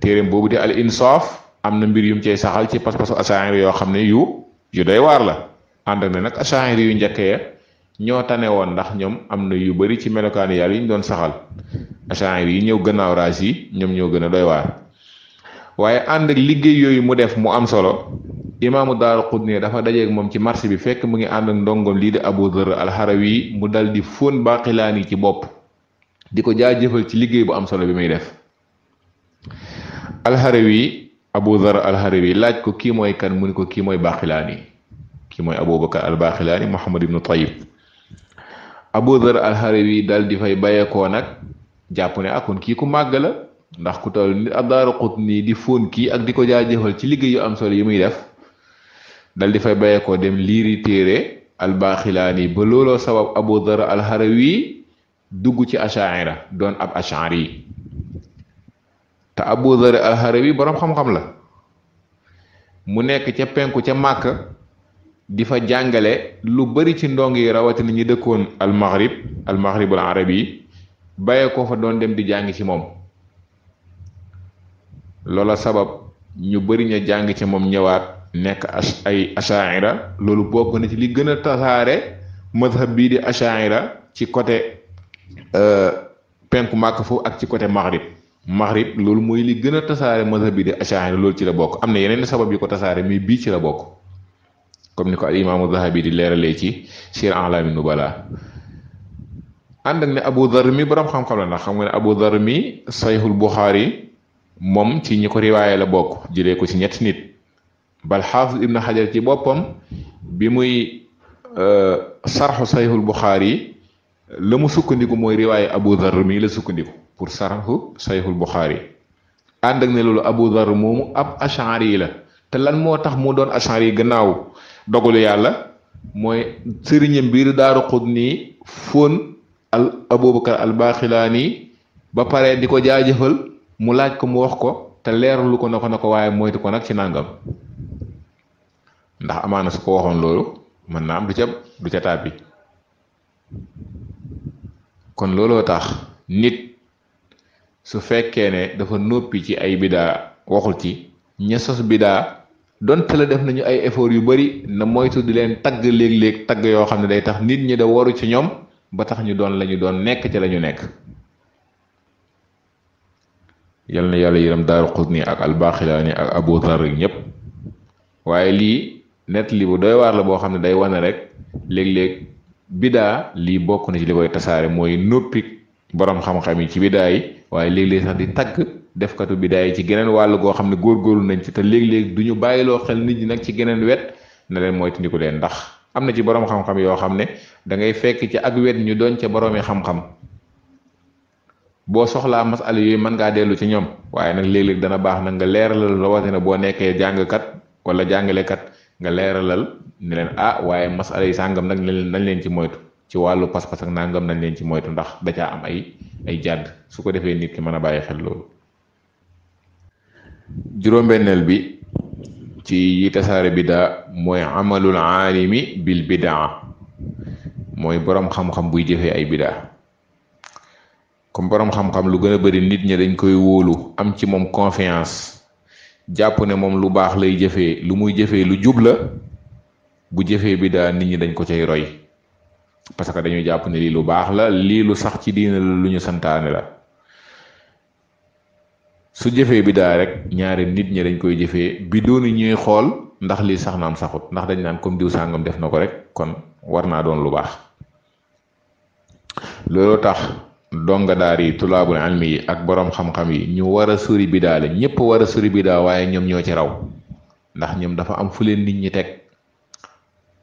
téeréem boobu di al insaaf am na mbir yum cey saxal ci pas-pasu ashari yoo xam ne yu doy waar la ànd ak ne nag ashari yu njëkk ya ñoo tane woon ndax ñoom am na yu bari ci melokaanu yàlla yi ñu doon saxal ashari yi ñëw gannaaw raas yi ñoom ñoo gën a doy waar waaye ànd ak liggéey yooyu mu def mu am solo imaamu Daaraqutni dafa dajeeg moom ci marché bi fekk mu ngi ànd ak ndongom lii di Abu Dharr al-Harawi mu dal di fóon Baqilaani ci bopp di ko jaajëfal ci liggéey bu am solo bi muy def al-Harawi Abu Dharr al-Harawi laaj ko kii mooy kan mu ni ko kii mooy Baqilaani kii mooy Abubakar al-Baqilaani Muhammad ibnu Tayyib Abu Dharr al-Harawi dal di fay bayeekoo nag jàpp ne akon kii ku màgg la ndax ku toll nit ad-Daaraqutni di fóon kii ak di ko jaajëfal ci liggéey yu am solo yi muy def dal di fay bayeekoo dem liiri téere al-Baqilaani ba looloo sabab Abu Dharr al-Harawi dugg ci ashaira doon ab ashari te Abu Dharr al-Harawi boroom xam-xam la mu nekk ca penku ca Màkka di fa jàngale lu bari ci ndong yi rawatina ñi dëkkoon al-Maghrib al-arabi bàyyee ko fa doon dem di jàng ci moom loola sabab ñu bari ña jàng ci moom ñëwaat nekk ay ashaira loolu bokk na ci li gën a tasaare mazhab bii di ashaira ci côté penku Màkka foofu ak ci côté Maghrib loolu mooy li gën a tasaare mazhab bii di ashaira loolu ci la bokk am na yeneen sabab yu ko tasaare mais bii ci la bokk comme ni ko al imaamu Zahabi di leeralee ci Siyar A'laami Nubala ànd ak ne Abu Dharr mi borom xam-xam la ndax xam nga ne Abu Dharr mi Sahihul Bukhari moom ci ñi ko riwaaye la bokk jëlee ko ci ñetti nit bal Xaafis Ibn Xajar ci boppam bi muy sarxu Sahihul Bukhari la mu sukkandiku mooy riwaaye Abu Dharr mi la sukkandiku pour sarxu Sahihul Bukhari ànd ak ne loolu Abu Dharr moomu ab ashari la te lan moo tax mu doon ashari gannaaw dogalu yàlla mooy sëriñam biir Daaraqutni fóon Abubakar al-Baqilaani ba pare di ko jaajëfal mu laaj ko mu wax ko te leerlu ko na ko waaye moytu ko nag ci nangam ndax amaana su ko waxoon loolu mën naa am du ca tàbbi kon looloo tax nit su fekkee ne dafa noppi ci ay bidaa waxul ci ña sos bidaa donte la def nañu ay effort yu bari na moytu di leen tagg léeg-léeg tagg yoo xam ne day tax nit ñi da waru ci ñoom ba tax ñu doon lañu doon nekk ci lañu nekk yal na yàlla yërëm Daaraqutni ak al-Baqilaani ak Abu Dharr ñëpp waaye lii net li bu doy waar la boo xam ne day wane rek léeg-léeg bidaa lii bokk na ci li koy tasaare mooy noppi borom xam-xam yi ci bidaa yi waaye léeg-léeg sax di tagg defkatu bidaa yi ci geneen wàll goo xam ne góorgóorlu nañ ci te léeg-léeg du ñu bàyyiloo xel nit ñi nag ci geneen wet na leen moytandiku leen ndax am na ci borom xam-xam yoo xam ne da ngay fekk ci ak wet ñu doon ca boroomi xam-xam boo soxlaa masala yooyu mën ngaa dellu ci ñoom waaye nag léeg-léeg dana baax nag nga leeralal rawatina boo nekkee jàngkat wala jàngalekat nga leeralal ne leen waaye masala yi sàngam nag nañ leen ci moytu ci wàllu pas-pas ak nangam nañ leen ci moytu ndax da caa am ay jàdd su ko defee nit ki mën a bàyyi xel loolu. juróom-benneel bi ci yi tasaare bidaa mooy amalul aalimi bil bidaa mooy borom xam-xam buy jëfee ay bidaa comme borom xam-xam lu gën a bari nit ñi dañ koy wóolu am ci moom confiance jàpp ne moom lu baax lay jëfee lu muy jëfee lu jub la bu jëfee bidaa nit ñi dañ ko cay roy parce que dañuy jàpp ne lii lu baax la lii lu sax ci diina la lu ñu santaane la su jëfee bidaa rek ñaari nit ñi dañ koy jëfee bi dooni ñuy xool ndax lii sax naam saxut ndax dañ naan comme diw sàngam def na ko rek kon war naa doon lu baax loolu tax donga daar yi tulaabul ilmi yi ak boroom xam-xam yi ñu war a sori bidaa la ñëpp war a sori bidaa waaye ñoom ñoo ci raw ndax ñoom dafa am fu leen nit ñi teg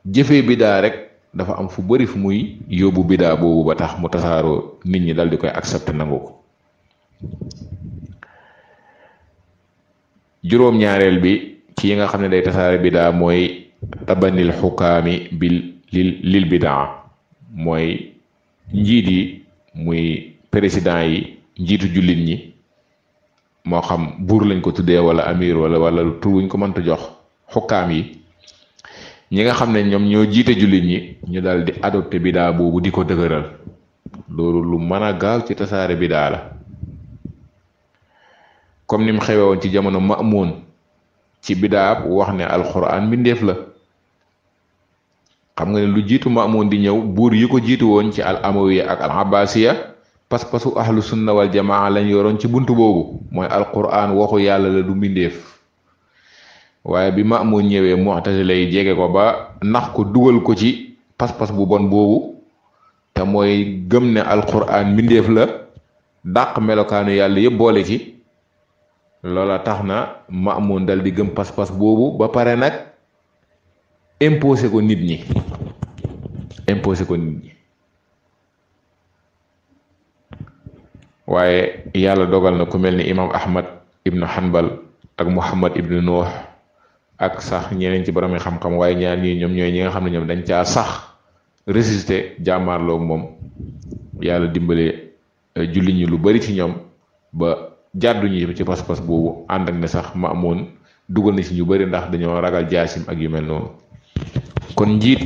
jëfee bidaa rek dafa am fu bari fu muy yóbbu bidaa boobu ba tax mu tasaaroo nit ñi dal di koy accepter nangu ko juróom-ñaareel bi ci yi nga xam ne day tasaare bidaa mooy tabanil xukaami lil bidaa, mooy njiit yi muy président yi, njiitu jullit ñi, moo xam buur lañ ko tuddee wala amir wala tur wuñ ko mënta jox, xukaam yi ñi nga xam ne ñoom ñoo jiite jullit ñi ñu daal di adopté bidaa boobu di ko dëgëral. loolu lu mën a gaaw ci tasaare bidaa la, comme ni mu xewe woon ci jamono Maamun ci bidaa wax ne alquran mbindeef la. xam nga ne lu jiitu Maamun di ñëw buur yi ko jiitu woon ci al amawiya ak al abbasiya pas-pasu ahlu sunna wal jamaa lañ yoroon ci buntu boobu, mooy alquran waxu yàlla la, du mbindeef. waaye bi Maamun ñëwee mu'tazila yi jege ko ba nax ko dugal ko ci pas-pas bu bon boobu, te mooy gëm ne alquran mbindeef la, dàq melokaanu yàlla yëpp boole ci. loola tax na Maamun dal di gëm pas-pas boobu ba pare nag imposé ko nit ñi. waaye yàlla dogal na ku mel ni imam Ahmad ibnu Hanbal ak Muhammad ibnu Nuh ak sax ñeneen ci borom xam-xam, waaye ñaar ñii ñoom ñooy ñi nga xam ne ñoom dañ caa sax résister jàmmaarloog moom. yàlla dimbale julli ñi lu bari ci ñoom ba jàddu ñi ci pas-pas boobu, ànd ak ne sax Maamun dugal na ci ñu bari ndax dañoo ragal jaasim ak yu mel noonu. kon njiit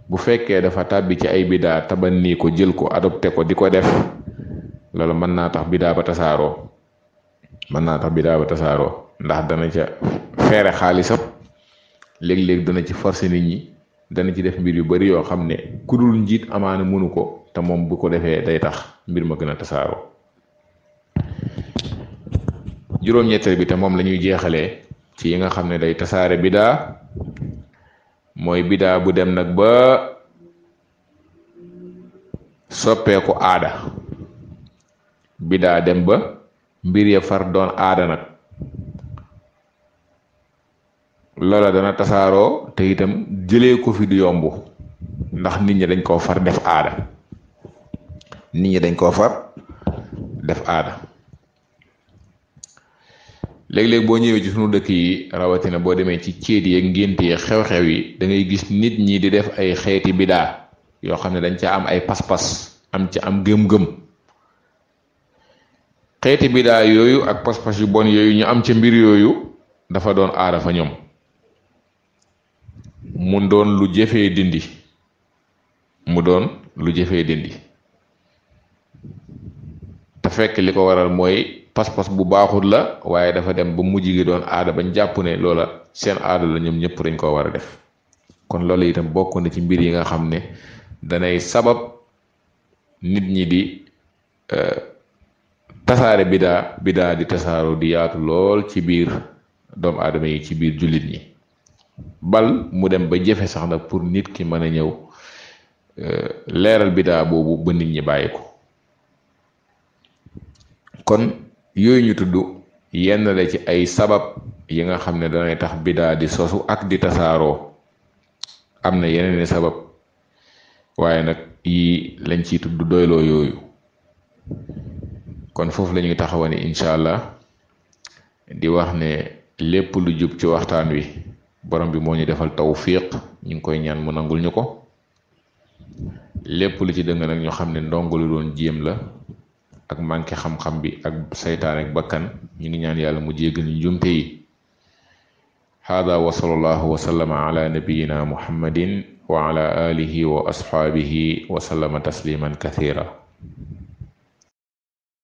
bu fekkee dafa tàbbi ci ay bidaa tabanni ko, jël ko, adopté ko, di ko def, loolu mën naa tax bidaa ba tasaaroo. ndax dana ca feere xaalisam, léeg-léeg dana ci forcer nit ñi, dana ci def mbir yu bari yoo xam ne ku dul njiit amaana mënu ko, te moom bu ko defee day tax mbir ma gën a tasaaroo. juróom-ñetteel bi te moom la ñuy jeexalee ci yi nga xam ne day tasaare bidaa, mooy bidaa bu dem nag ba soppeeku aada. bidaa dem ba mbir ya far doon aada nag, loola dana tasaaroo te itam jëlee ko fi du yomb, ndax nit ñi dañ koo far def aada. léeg-léeg boo ñëwee ci sunu dëkk yi, rawatina boo demee ci céet yi ak ngénte yi, xew-xew yi, da ngay gis nit ñi di def ay xeeti bidaa yoo xam ne dañ ca am ay pas-pas, am ca am gëm-gëm. xeeti bidaa yooyu ak pas-pas yu bon yooyu ñu am ca mbir yooyu dafa doon aada fa ñoom, mu doon lu jëfee dindi. te fekk li ko waral mooy pas-pas bu baaxul la, waaye dafa dem ba mujj gi doon aada bañ jàpp ne loola seen aada la, ñoom ñëpp dañ koo war a def. kon loolu itam bokk na ci mbir yi nga xam ne danay sabab nit ñi di tasaare bidaa di tasaaroo di yaatu lool ci biir doomu aadama yi, ci biir jullit ñi, bal mu dem ba jafe sax nag pour nit ki mën a ñëw leeral bidaa boobu ba nit ñi bàyyi ko. kon yooyu ñu tudd yenn la ci ay sabab yi nga xam ne danay tax bidaa di sosu ak di tasaaroo. am na yeneen i sabab, waaye nag yi lañ ciy tudd doyloo yooyu. kon foofu la ñuy taxawani incha allah, di wax ne lépp lu jub ci waxtaan wi borom bi moo ñu defal tawfiq, ñu ngi koy ñaan mu nangul ñu ko. lépp lu ci dëng nag ñu xam ne ndongo lu doon jéem la ak manqué xam-xam bi ak saytaan ak bakkan, ñu ngi ñaan yàlla mu jéggal ñu njumte yi. hada wa sallallahu wa sallama ala nabiyina muhammadin wa ala alihi wa ashaabihi wa sallama tasliman kathira.